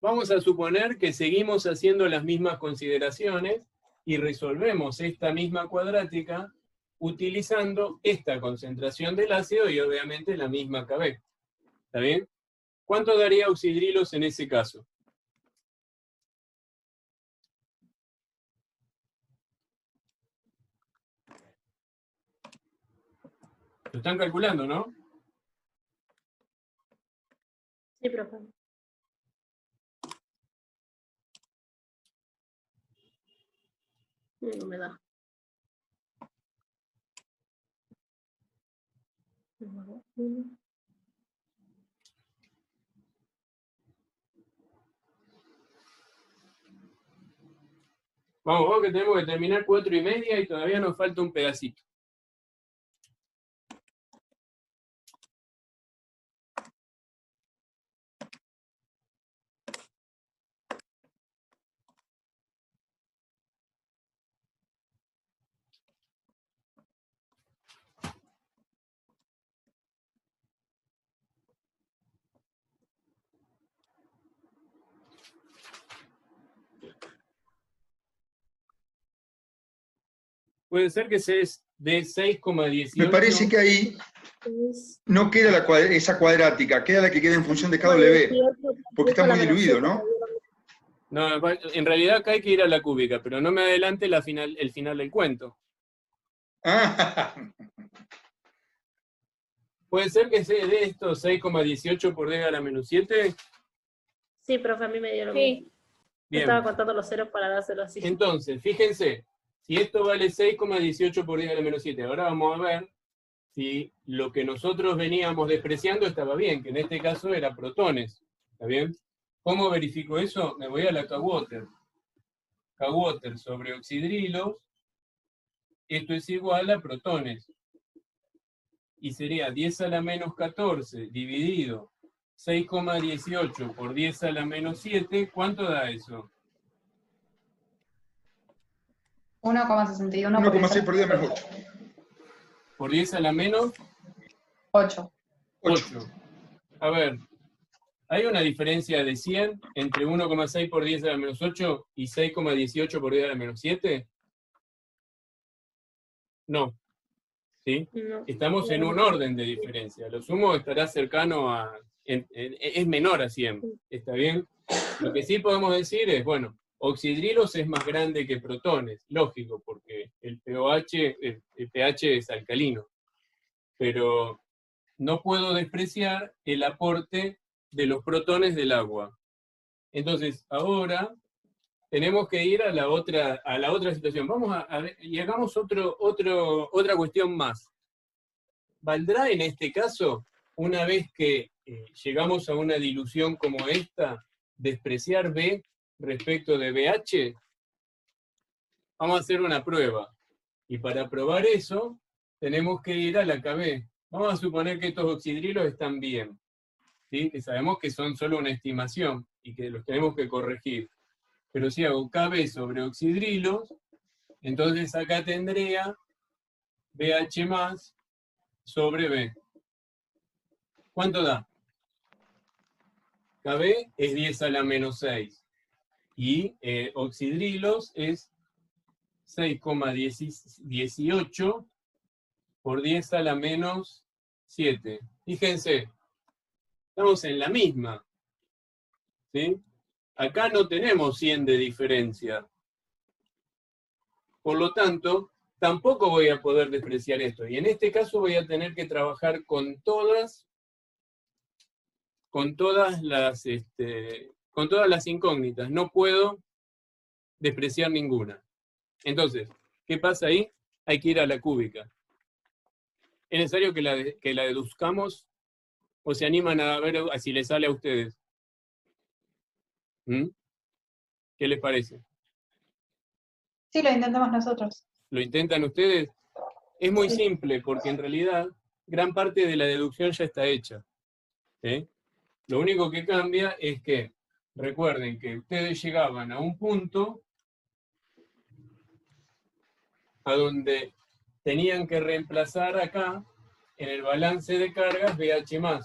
Vamos a suponer que seguimos haciendo las mismas consideraciones y resolvemos esta misma cuadrática utilizando esta concentración del ácido y obviamente la misma KB. ¿Está bien? ¿Cuánto daría oxidrilos en ese caso? Lo están calculando, ¿no? Sí, profe. No me da. Vamos, que tenemos que terminar 4:30 y todavía nos falta un pedacito. Puede ser que se es de 6,18. Me parece que ahí no queda esa cuadrática, queda la que queda en función de KW, porque está muy diluido, ¿no? No, en realidad acá hay que ir a la cúbica, pero no me adelante el final del cuento. Ah. ¿Puede ser que sea de esto 6,18 por 10 a la menos 7? Sí, profe, a mí me dio lo mismo. Bien. Estaba contando los ceros para dárselo así. Entonces, fíjense, si esto vale 6,18 por 10 a la menos 7, ahora vamos a ver si lo que nosotros veníamos despreciando estaba bien, que en este caso era protones. ¿Está bien? ¿Cómo verifico eso? Me voy a la K-Water. K-Water sobre oxidrilos, esto es igual a protones. Y sería 10 a la menos 14 dividido 6,18 por 10 a la menos 7, ¿cuánto da eso? 1,61 1,6 por 10 menos 8. Por 10 a la menos 8. 8. A ver, ¿hay una diferencia de 100 entre 1,6 por 10 a la menos 8 y 6,18 por 10 a la menos 7? No. ¿Sí? No. Estamos en un orden de diferencia. Lo sumo estará cercano a... es menor a 100. ¿Está bien? Lo que sí podemos decir es, bueno, oxidrilos es más grande que protones. Lógico, porque el pH es alcalino. Pero no puedo despreciar el aporte de los protones del agua. Entonces, ahora tenemos que ir a la otra situación. Vamos a ver, y hagamos otra cuestión más. ¿Valdrá en este caso, una vez que llegamos a una dilución como esta, despreciar B respecto de BH? Vamos a hacer una prueba. Y para probar eso, tenemos que ir a la KB. Vamos a suponer que estos oxidrilos están bien. ¿Sí? Que sabemos que son solo una estimación y que los tenemos que corregir. Pero si hago KB sobre oxidrilos, entonces acá tendría BH más sobre B. ¿Cuánto da? KB es 10 a la menos 6. Y oxidrilos es 6,18 por 10 a la menos 7. Fíjense, estamos en la misma. ¿Sí? Acá no tenemos 100 de diferencia. Por lo tanto, tampoco voy a poder despreciar esto. Y en este caso voy a tener que trabajar con todas las con todas las incógnitas, no puedo despreciar ninguna. Entonces, ¿qué pasa ahí? Hay que ir a la cúbica. ¿Es necesario que la deduzcamos o se animan a ver si les sale a ustedes? ¿Mm? ¿Qué les parece? Sí, lo intentamos nosotros. ¿Lo intentan ustedes? Es muy simple, porque en realidad gran parte de la deducción ya está hecha. ¿Sí? Lo único que cambia es que, recuerden que ustedes llegaban a un punto a donde tenían que reemplazar acá, en el balance de cargas, BH+.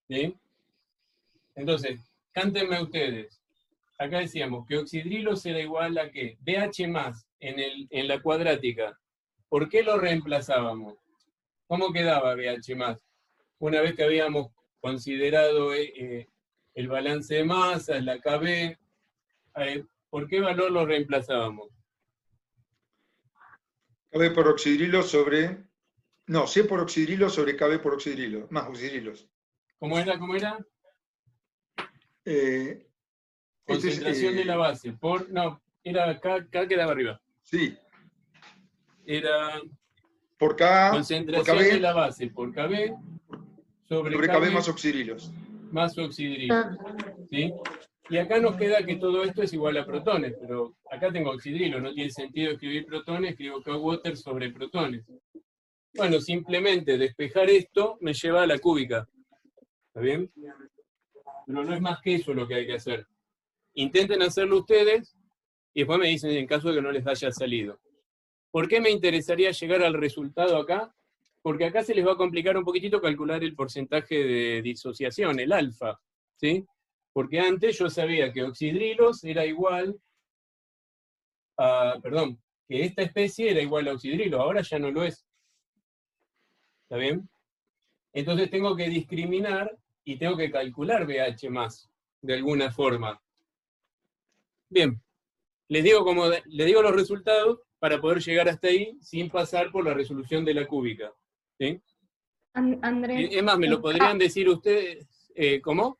¿Sí? Entonces, cántenme ustedes. Acá decíamos que oxidrilos era igual a ¿qué? BH+ en la cuadrática. ¿Por qué lo reemplazábamos? ¿Cómo quedaba BH+? Una vez que habíamos considerado el balance de masas, la KB, ¿por qué valor lo reemplazábamos? KB por oxidrilo sobre... No, C por oxidrilo sobre KB por oxidrilo, más oxidrilos. ¿Cómo era? Concentración Concentración de la base. No, era acá quedaba arriba. Sí. Era por K, concentración por KB, de la base por KB sobre KB más oxidrilos. Más oxidrilos. ¿Sí? Y acá nos queda que todo esto es igual a protones, pero acá tengo oxidrilos, no tiene sentido escribir protones, escribo K-water sobre protones. Bueno, simplemente despejar esto me lleva a la cúbica. ¿Está bien? Pero no es más que eso lo que hay que hacer. Intenten hacerlo ustedes y después me dicen en caso de que no les haya salido. ¿Por qué me interesaría llegar al resultado acá? Porque acá se les va a complicar un poquitito calcular el porcentaje de disociación, el alfa, ¿sí? Porque antes yo sabía que oxidrilos era igual a, que esta especie era igual a oxidrilo, ahora ya no lo es. ¿Está bien? Entonces tengo que discriminar y tengo que calcular BH+, de alguna forma. Bien, les digo los resultados para poder llegar hasta ahí sin pasar por la resolución de la cúbica. ¿Sí? Andrés. Es más, ¿me lo podrían decir ustedes? ¿Cómo?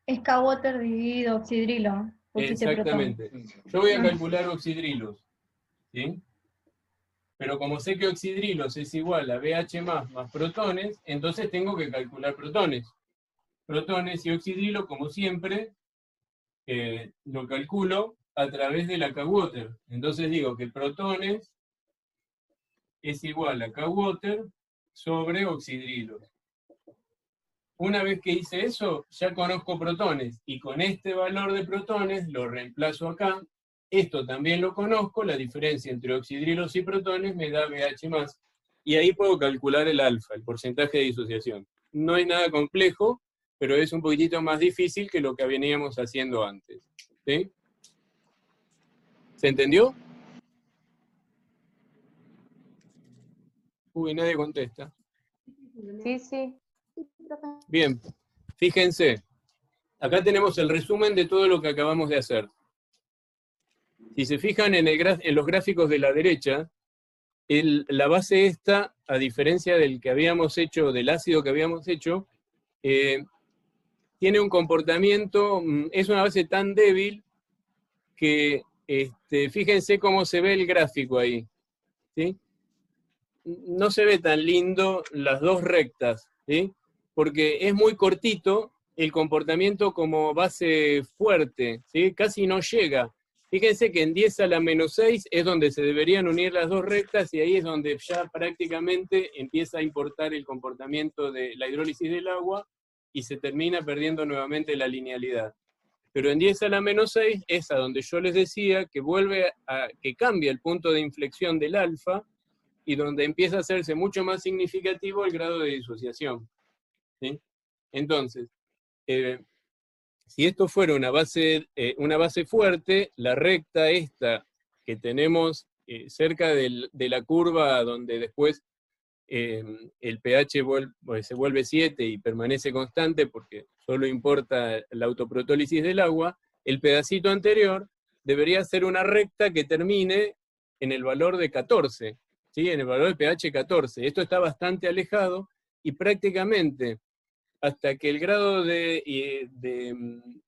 Es K-water dividido oxidrilo. Exactamente. Yo voy a calcular oxidrilos. ¿Sí? Pero como sé que oxidrilos es igual a BH+ más protones, entonces tengo que calcular protones. Protones y oxidrilos, como siempre, lo calculo a través de la K-water. Entonces digo que protones es igual a K-water sobre oxidrilos. Una vez que hice eso, ya conozco protones, y con este valor de protones lo reemplazo acá. Esto también lo conozco, la diferencia entre oxidrilos y protones me da BH+, y ahí puedo calcular el alfa, el porcentaje de disociación. No es nada complejo, pero es un poquitito más difícil que lo que veníamos haciendo antes. ¿Sí? ¿Se entendió? Uy, nadie contesta. Sí. Bien, fíjense, acá tenemos el resumen de todo lo que acabamos de hacer. Si se fijan en los gráficos de la derecha, la base esta, a diferencia del que habíamos hecho, del ácido que habíamos hecho, tiene un comportamiento, es una base tan débil que, fíjense cómo se ve el gráfico ahí, ¿sí? No se ve tan lindo las dos rectas, ¿sí? Porque es muy cortito el comportamiento como base fuerte, ¿sí? Casi no llega. Fíjense que en 10 a la menos 6 es donde se deberían unir las dos rectas y ahí es donde ya prácticamente empieza a importar el comportamiento de la hidrólisis del agua y se termina perdiendo nuevamente la linealidad. Pero en 10 a la menos 6 es a donde yo les decía que que cambia el punto de inflexión del alfa y donde empieza a hacerse mucho más significativo el grado de disociación. ¿Sí? Entonces, si esto fuera una base fuerte, la recta esta que tenemos cerca de la curva donde después el pH se vuelve 7 y permanece constante porque solo importa la autoprotólisis del agua, el pedacito anterior debería ser una recta que termine en el valor de 14, ¿sí? En el valor de pH 14. Esto está bastante alejado y prácticamente hasta que el grado de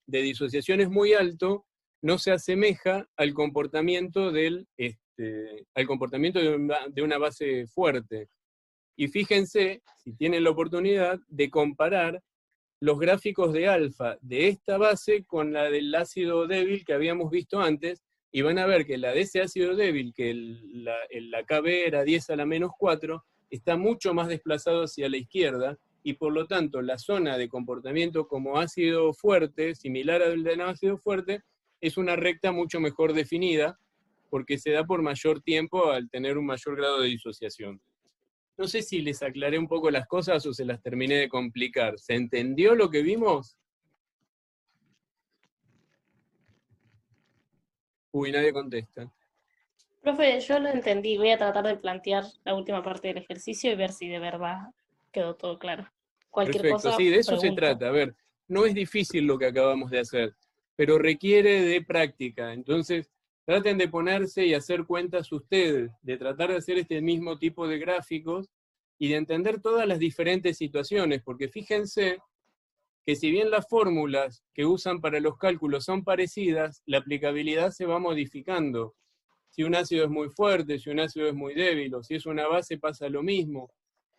disociación es muy alto, no se asemeja al comportamiento de una base fuerte. Y fíjense, si tienen la oportunidad, de comparar los gráficos de alfa de esta base con la del ácido débil que habíamos visto antes, y van a ver que la de ese ácido débil, que la KB era 10 a la menos 4, está mucho más desplazado hacia la izquierda, y por lo tanto la zona de comportamiento como ácido fuerte, similar al de ácido fuerte, es una recta mucho mejor definida, porque se da por mayor tiempo al tener un mayor grado de disociación. No sé si les aclaré un poco las cosas o se las terminé de complicar. ¿Se entendió lo que vimos? Uy, nadie contesta. Profe, yo lo entendí. Voy a tratar de plantear la última parte del ejercicio y ver si de verdad quedó todo claro. Cualquier Perfecto, cosa, sí, de eso se pregunto. trata. A ver, no es difícil lo que acabamos de hacer, pero requiere de práctica. Entonces, traten de ponerse y hacer cuentas ustedes, de tratar de hacer este mismo tipo de gráficos y de entender todas las diferentes situaciones, porque fíjense que si bien las fórmulas que usan para los cálculos son parecidas, la aplicabilidad se va modificando. Si un ácido es muy fuerte, si un ácido es muy débil, o si es una base pasa lo mismo.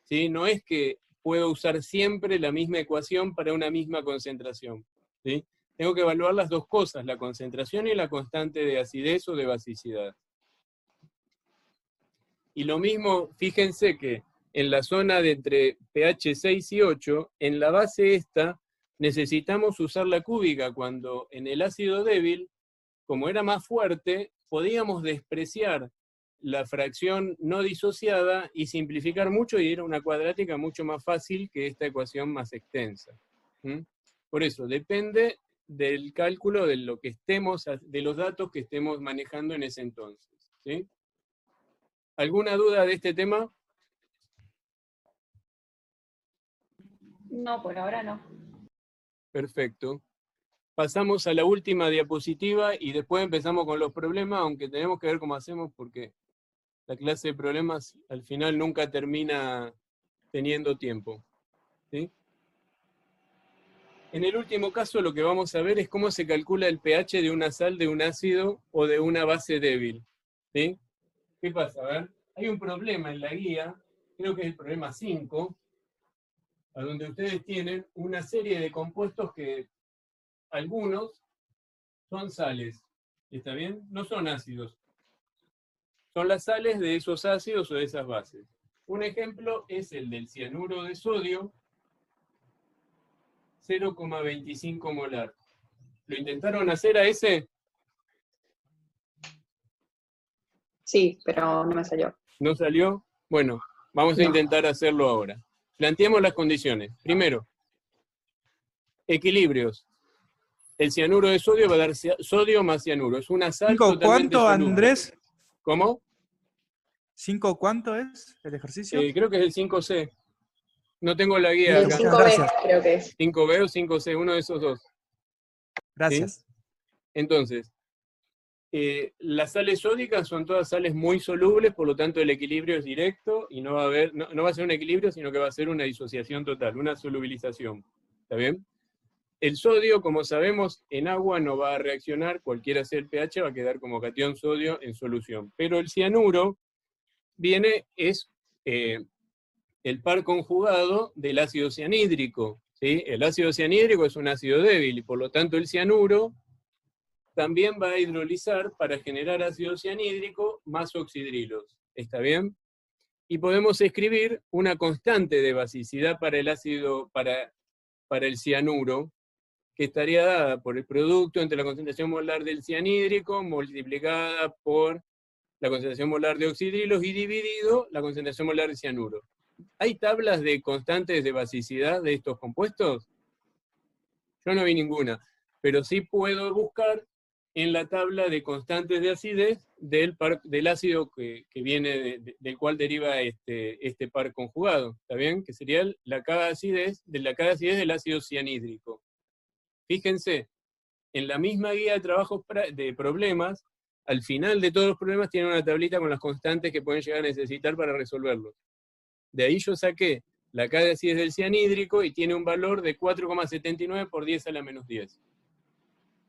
¿Sí? No es que puedo usar siempre la misma ecuación para una misma concentración. ¿Sí? Tengo que evaluar las dos cosas, la concentración y la constante de acidez o de basicidad. Y lo mismo, fíjense que en la zona de entre pH 6 y 8, en la base esta, necesitamos usar la cúbica, cuando en el ácido débil, como era más fuerte, podíamos despreciar la fracción no disociada y simplificar mucho, y era una cuadrática mucho más fácil que esta ecuación más extensa. Por eso, depende del cálculo de lo que estemos, de los datos que estemos manejando en ese entonces. ¿Sí? ¿Alguna duda de este tema? No, por ahora no. Perfecto. Pasamos a la última diapositiva y después empezamos con los problemas, aunque tenemos que ver cómo hacemos porque la clase de problemas al final nunca termina teniendo tiempo. ¿Sí? En el último caso lo que vamos a ver es cómo se calcula el pH de una sal, de un ácido o de una base débil. ¿Sí? ¿Qué pasa? A ver, hay un problema en la guía, creo que es el problema 5, a donde ustedes tienen una serie de compuestos que algunos son sales, ¿está bien? No son ácidos. Son las sales de esos ácidos o de esas bases. Un ejemplo es el del cianuro de sodio, 0,25 molar. ¿Lo intentaron hacer a ese? Sí, pero no me salió. ¿No salió? Bueno, vamos a intentar hacerlo ahora. Planteemos las condiciones. Primero, equilibrios. El cianuro de sodio va a dar sodio más cianuro. Es una sal totalmente ¿Cuánto, soluble. Andrés? ¿Cómo? ¿5 cuánto es el ejercicio? Creo que es el 5C. No tengo la guía El acá. 5B creo que es. 5B o 5C, uno de esos dos. Gracias. ¿Sí? Entonces, las sales sódicas son todas sales muy solubles, por lo tanto el equilibrio es directo y no va a ser un equilibrio, sino que va a ser una disociación total, una solubilización. ¿Está bien? El sodio, como sabemos, en agua no va a reaccionar, cualquiera sea el pH, va a quedar como catión sodio en solución. Pero el cianuro es el par conjugado del ácido cianhídrico. ¿Sí? El ácido cianhídrico es un ácido débil, y por lo tanto el cianuro también va a hidrolizar para generar ácido cianhídrico más oxidrilos. ¿Está bien? Y podemos escribir una constante de basicidad para el ácido, para el cianuro, que estaría dada por el producto entre la concentración molar del cianhídrico multiplicada por la concentración molar de oxidrilos y dividido la concentración molar de cianuro. ¿Hay tablas de constantes de basicidad de estos compuestos? Yo no vi ninguna, pero sí puedo buscar en la tabla de constantes de acidez del ácido que viene, del cual deriva este par conjugado, ¿está bien? Que sería la K acidez del ácido cianhídrico. Fíjense, en la misma guía de trabajos de problemas, al final de todos los problemas tiene una tablita con las constantes que pueden llegar a necesitar para resolverlos. De ahí yo saqué La K de acidez del cianhídrico y tiene un valor de 4,79 por 10 a la menos 10.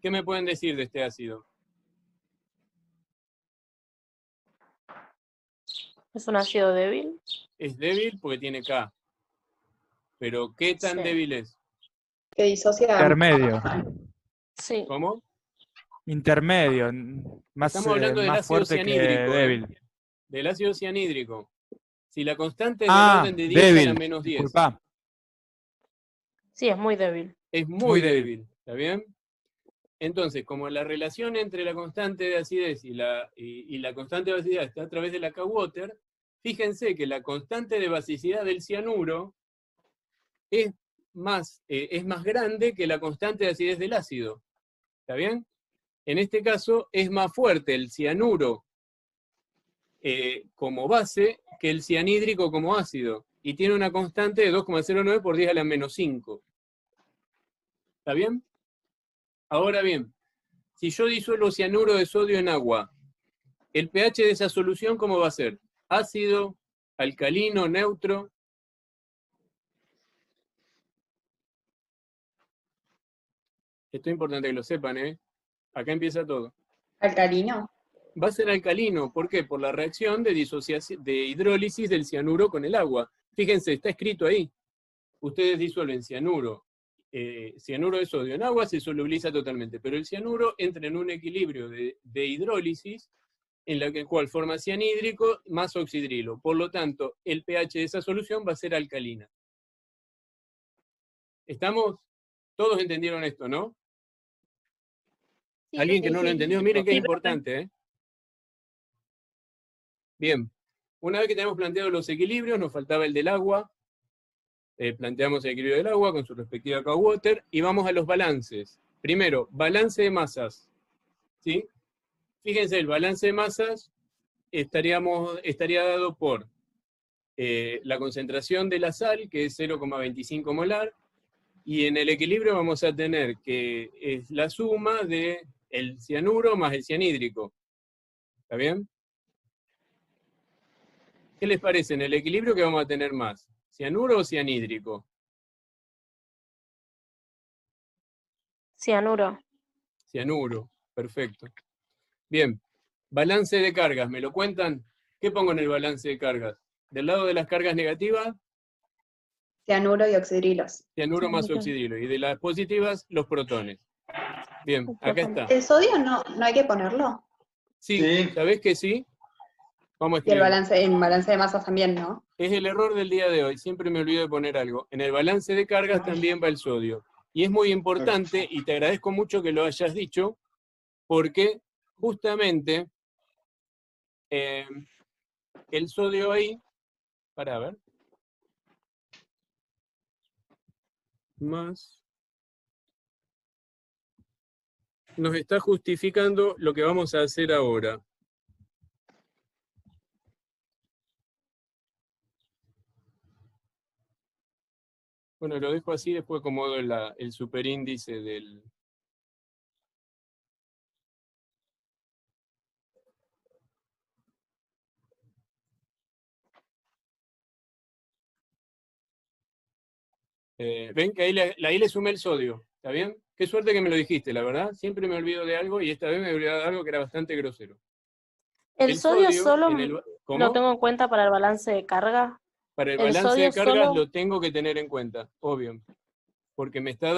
¿Qué me pueden decir de este ácido? ¿Es un ácido débil? Es débil porque tiene K. Pero ¿qué tan Sí. débil es? Que disocia. Intermedio. Sí. ¿Cómo? Intermedio. Más, Estamos hablando del más ácido fuerte que cianhídrico, débil. del ácido cianhídrico. Si la constante es del orden de 10 a la débil. menos 10. Disculpa. Sí, es muy débil. Es muy Muy débil. débil. ¿Está bien? Entonces, como la relación entre la constante de acidez y la constante de basicidad está a través de la K-Water, fíjense que la constante de basicidad del cianuro es más grande que la constante de acidez del ácido. ¿Está bien? En este caso es más fuerte el cianuro como base que el cianhídrico como ácido. Y tiene una constante de 2,09 por 10 a la menos 5. ¿Está bien? Ahora bien, si yo disuelvo cianuro de sodio en agua, el pH de esa solución, ¿cómo va a ser? ¿Ácido, alcalino, neutro? Esto es importante que lo sepan, ¿eh? Acá empieza todo. Alcalino. Va a ser alcalino. ¿Por qué? Por la reacción de hidrólisis del cianuro con el agua. Fíjense, está escrito ahí. Ustedes disuelven cianuro de sodio en agua, se solubiliza totalmente. Pero el cianuro entra en un equilibrio de hidrólisis en la cual forma cianhídrico más oxidrilo. Por lo tanto, el pH de esa solución va a ser alcalina. ¿Estamos? Todos entendieron esto, ¿no? Sí, Alguien que no lo entendió, miren que es sí, importante, ¿eh? Bien, una vez que tenemos planteado los equilibrios, nos faltaba el del agua. Planteamos el equilibrio del agua con su respectiva K-Water y vamos a los balances. Primero, balance de masas. ¿Sí? Fíjense, el balance de masas estaría dado por la concentración de la sal, que es 0,25 molar, y en el equilibrio vamos a tener que es la suma de el cianuro más el cianhídrico. ¿Está bien? ¿Qué les parece? En el equilibrio, ¿qué vamos a tener más? ¿Cianuro o cianhídrico? Cianuro. Cianuro, perfecto. Bien, balance de cargas, ¿me lo cuentan? ¿Qué pongo en el balance de cargas? Del lado de las cargas negativas, Cianuro y oxidrilos. cianuro más oxidrilo, y de las positivas, los protones. Bien, acá está. ¿El sodio no hay que ponerlo? Sí, ¿sabés que sí? Vamos a Y el escribir. balance de masas también, ¿no? Es el error del día de hoy, siempre me olvido de poner algo. En el balance de cargas también va el sodio. Y es muy importante, y te agradezco mucho que lo hayas dicho, porque justamente el sodio ahí, para ver, más, nos está justificando lo que vamos a hacer ahora. Bueno, lo dejo así, después acomodo el superíndice del... Ven que ahí le sumé el sodio, ¿está bien? Qué suerte que me lo dijiste, la verdad. Siempre me olvido de algo y esta vez me he olvidado de algo que era bastante grosero. ¿El sodio solo ¿cómo? lo tengo en cuenta para el balance de carga? Para el ¿El balance sodio de cargas solo? lo tengo que tener en cuenta, obvio. Porque me está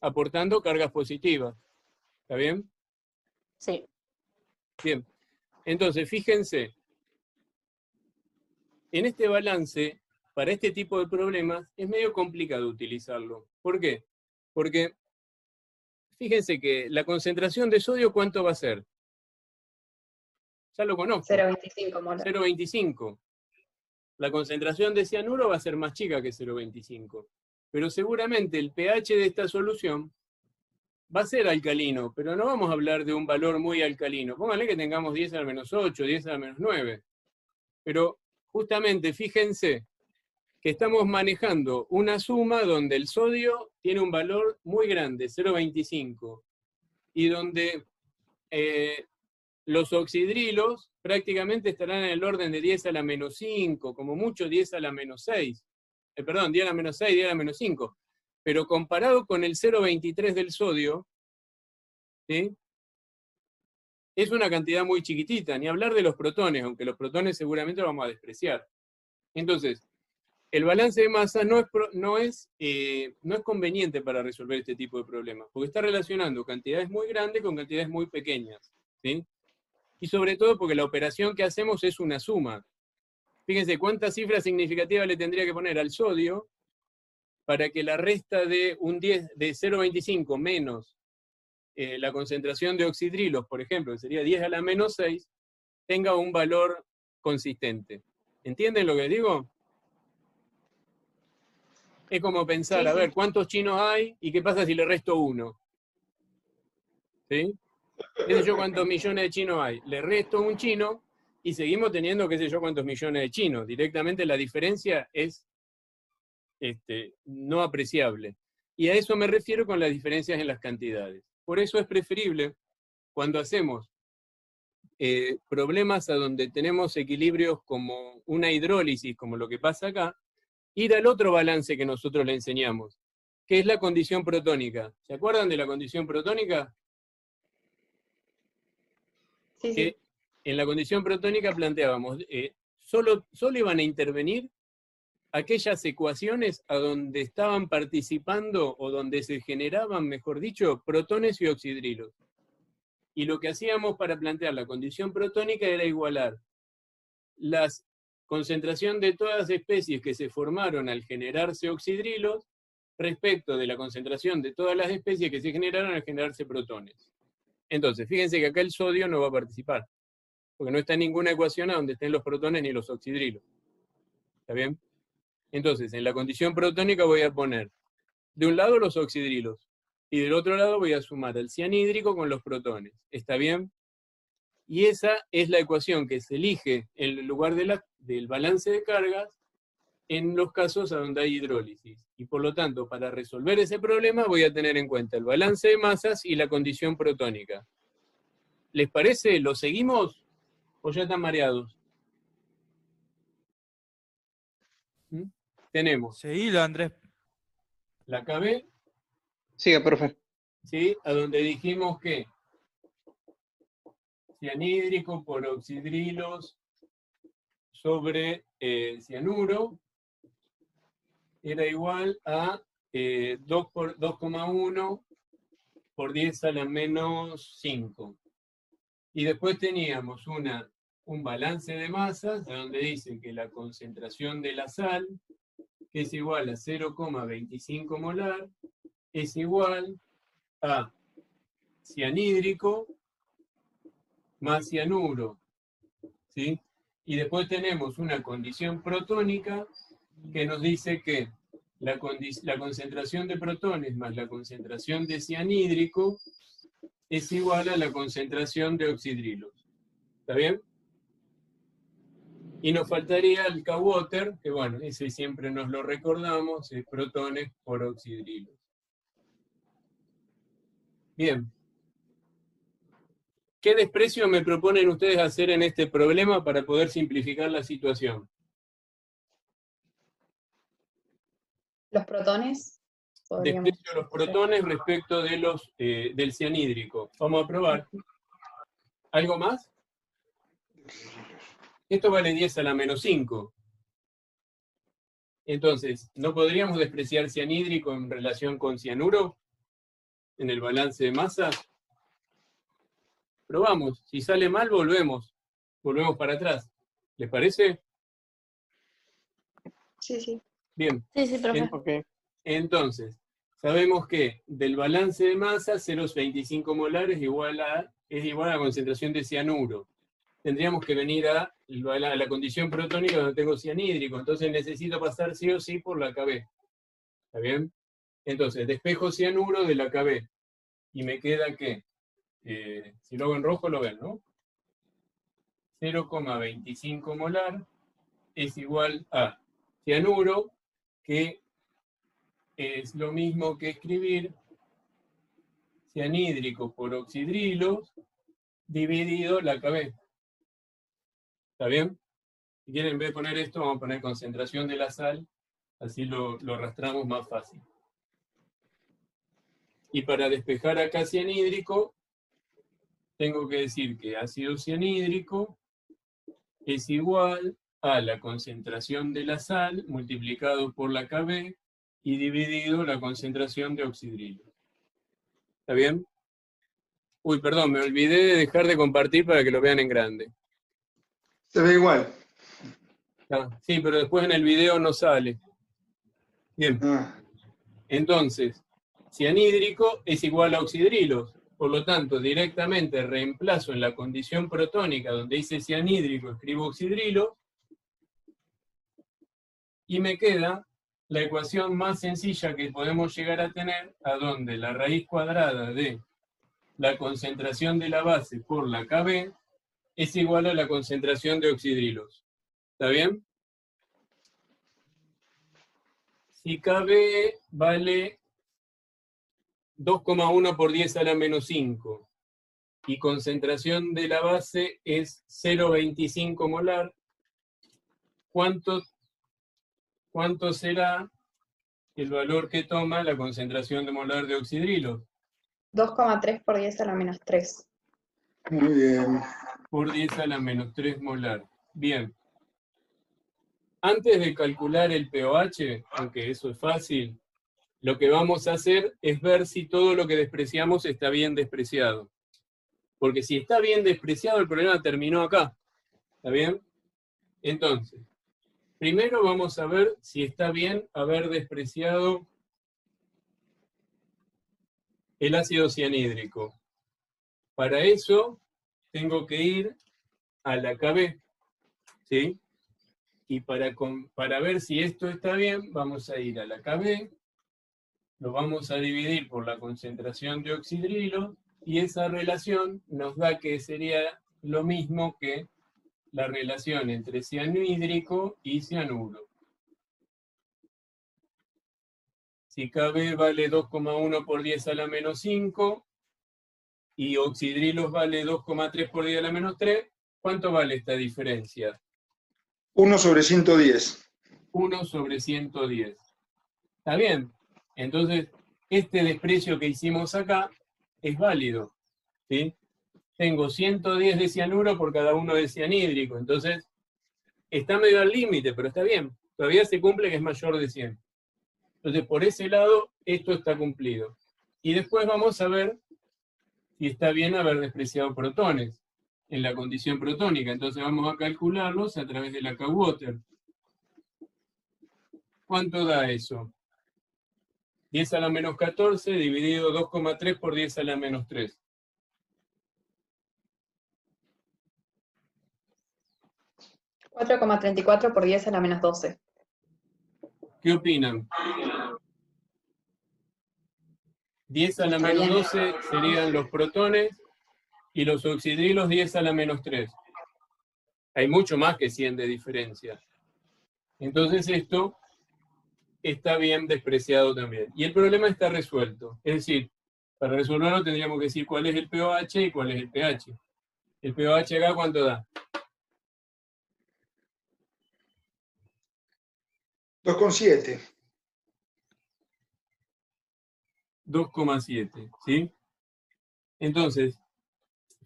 aportando cargas positivas. ¿Está bien? Sí. Bien. Entonces, fíjense, en este balance, para este tipo de problemas, es medio complicado utilizarlo. ¿Por qué? Porque, fíjense que la concentración de sodio, ¿cuánto va a ser? Ya lo conozco. 0,25 molar. 0,25. La concentración de cianuro va a ser más chica que 0,25. Pero seguramente el pH de esta solución va a ser alcalino, pero no vamos a hablar de un valor muy alcalino. Pónganle que tengamos 10 a la menos 8, 10 a la menos 9. Pero justamente fíjense que estamos manejando una suma donde el sodio tiene un valor muy grande, 0,25, y donde los oxidrilos prácticamente estarán en el orden de 10 a la menos 5, como mucho 10 a la menos 6. Perdón, 10 a la menos 6, 10 a la menos 5. Pero comparado con el 0,23 del sodio, ¿sí?, es una cantidad muy chiquitita, ni hablar de los protones, aunque los protones seguramente lo vamos a despreciar. Entonces, el balance de masa no es conveniente para resolver este tipo de problemas, porque está relacionando cantidades muy grandes con cantidades muy pequeñas, ¿sí? Y sobre todo porque la operación que hacemos es una suma. Fíjense cuántas cifras significativas le tendría que poner al sodio para que la resta de un 10, de 0,25 menos la concentración de oxidrilos, por ejemplo, que sería 10 a la menos 6, tenga un valor consistente. ¿Entienden lo que digo? Es como pensar, Sí, a ver, sí. ¿cuántos chinos hay y qué pasa si le resto uno? ¿Sí? ¿Qué sé yo cuántos millones de chinos hay? Le resto un chino y seguimos teniendo qué sé yo cuántos millones de chinos. Directamente la diferencia es no apreciable. Y a eso me refiero con las diferencias en las cantidades. Por eso es preferible, cuando hacemos problemas a donde tenemos equilibrios como una hidrólisis, como lo que pasa acá, ir al otro balance que nosotros le enseñamos, que es la condición protónica. ¿Se acuerdan de la condición protónica? Sí, Que sí. en la condición protónica planteábamos, solo iban a intervenir aquellas ecuaciones a donde estaban participando o donde se generaban, mejor dicho, protones y oxidrilos. Y lo que hacíamos para plantear la condición protónica era igualar la concentración de todas las especies que se formaron al generarse oxidrilos respecto de la concentración de todas las especies que se generaron al generarse protones. Entonces, fíjense que acá el sodio no va a participar, porque no está en ninguna ecuación a donde estén los protones ni los oxidrilos. ¿Está bien? Entonces, en la condición protónica voy a poner de un lado los oxidrilos y del otro lado voy a sumar el cianhídrico con los protones. ¿Está bien? Y esa es la ecuación que se elige en lugar del balance de cargas en los casos a donde hay hidrólisis. Y por lo tanto, para resolver ese problema voy a tener en cuenta el balance de masas y la condición protónica. ¿Les parece? ¿Lo seguimos o ya están mareados? ¿Mm? Tenemos Seguilo, Andrés. la KB, Siga, profe. ¿sí?, a donde dijimos que cianhídrico por oxidrilos sobre cianuro era igual a 2,1 por 10 a la menos 5. Y después teníamos un balance de masas, donde dicen que la concentración de la sal, que es igual a 0,25 molar, es igual a cianhídrico más cianuro, ¿sí? Y después tenemos una condición protónica que nos dice que la concentración de protones más la concentración de cianhídrico es igual a la concentración de oxidrilos. ¿Está bien? Y nos faltaría el K-Water, que bueno, ese siempre nos lo recordamos, es protones por oxidrilos. Bien. ¿Qué desprecio me proponen ustedes hacer en este problema para poder simplificar la situación? Los protones. Podríamos Desprecio a los protones respecto de del cianhídrico. Vamos a probar. ¿Algo más? Esto vale 10 a la menos 5. Entonces, ¿no podríamos despreciar cianhídrico en relación con cianuro en el balance de masas? Probamos. Si sale mal, volvemos. Volvemos para atrás. ¿Les parece? Sí, sí. Bien. Sí, sí, profe. Okay. Entonces, sabemos que del balance de masa, 0,25 molar es igual a la concentración de cianuro. Tendríamos que venir a la condición protónica donde tengo cianhídrico, entonces necesito pasar sí o sí por la KB. ¿Está bien? Entonces, despejo cianuro de la KB. Y me queda que, si lo hago en rojo lo ven, ¿no? 0,25 molar es igual a cianuro, que es lo mismo que escribir cianhídrico por oxidrilos dividido la KB. ¿Está bien? Si quieren, en vez de poner esto, vamos a poner concentración de la sal, así lo arrastramos más fácil. Y para despejar acá cianhídrico, tengo que decir que ácido cianhídrico es igual a la concentración de la sal multiplicado por la KB y dividido la concentración de oxidrilo. ¿Está bien? Uy, perdón, me olvidé de dejar de compartir para que lo vean en grande. Se ve igual. Sí, pero después en el video no sale. Bien. Ah. Entonces, cianhídrico es igual a oxidrilo. Por lo tanto, directamente reemplazo en la condición protónica donde dice cianhídrico, escribo oxidrilo, y me queda la ecuación más sencilla que podemos llegar a tener, a donde la raíz cuadrada de la concentración de la base por la KB es igual a la concentración de oxidrilos. ¿Está bien? Si KB vale 2,1 por 10 a la menos 5 y concentración de la base es 0,25 molar, ¿cuánto será el valor que toma la concentración de molar de oxidrilo? 2,3 por 10 a la menos 3. Muy bien. Por 10 a la menos 3 molar. Bien. Antes de calcular el pOH, aunque eso es fácil, lo que vamos a hacer es ver si todo lo que despreciamos está bien despreciado. Porque si está bien despreciado, el problema terminó acá. ¿Está bien? Entonces, primero vamos a ver si está bien haber despreciado el ácido cianhídrico. Para eso, tengo que ir a la KB, ¿sí? Y para ver si esto está bien, vamos a ir a la KB, lo vamos a dividir por la concentración de oxidrilo, y esa relación nos da que sería lo mismo que la relación entre cianhídrico y cianuro. Si KB vale 2,1 por 10 a la menos 5, y oxidrilos vale 2,3 por 10 a la menos 3, ¿cuánto vale esta diferencia? 1 sobre 110. 1 sobre 110. ¿Está bien? Entonces, este desprecio que hicimos acá es válido, ¿sí? Tengo 110 de cianuro por cada uno de cianhídrico, entonces está medio al límite, pero está bien. Todavía se cumple que es mayor de 100. Entonces, por ese lado, esto está cumplido. Y después vamos a ver si está bien haber despreciado protones en la condición protónica. Entonces vamos a calcularlos a través de la K-Water. ¿Cuánto da eso? 10 a la menos 14 dividido 2,3 por 10 a la menos 3. $4,34 por 10 a la menos 12. ¿Qué opinan? 10 a la Está menos bien. 12 serían los protones y los oxidrilos 10 a la menos 3. Hay mucho más que 100 de diferencia. Entonces esto está bien despreciado también. Y el problema está resuelto. Es decir, para resolverlo tendríamos que decir cuál es el pOH y cuál es el pH. ¿El pOH acá cuánto da? 2,7. 2,7, ¿sí? Entonces,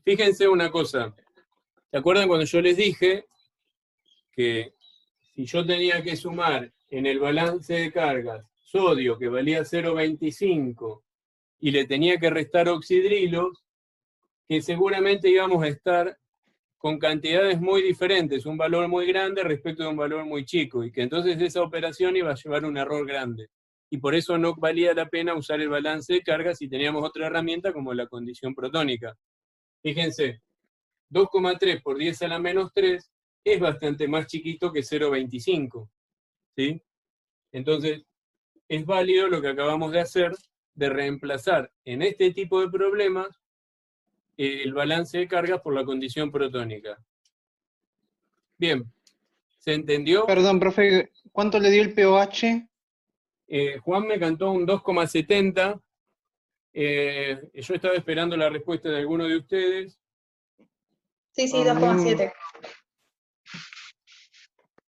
fíjense una cosa. ¿Se acuerdan cuando yo les dije que si yo tenía que sumar en el balance de cargas sodio, que valía 0,25, y le tenía que restar oxidrilos, que seguramente íbamos a estar con cantidades muy diferentes, un valor muy grande respecto de un valor muy chico, y que entonces esa operación iba a llevar un error grande. Y por eso no valía la pena usar el balance de cargas si teníamos otra herramienta como la condición protónica. Fíjense, 2,3 por 10 a la menos 3 es bastante más chiquito que 0,25. ¿Sí? Entonces, es válido lo que acabamos de hacer, de reemplazar en este tipo de problemas el balance de cargas por la condición protónica. Bien, ¿se entendió? Perdón, profe, ¿cuánto le dio el pOH? Juan me cantó un 2,70. Yo estaba esperando la respuesta de alguno de ustedes. Sí, 2,7.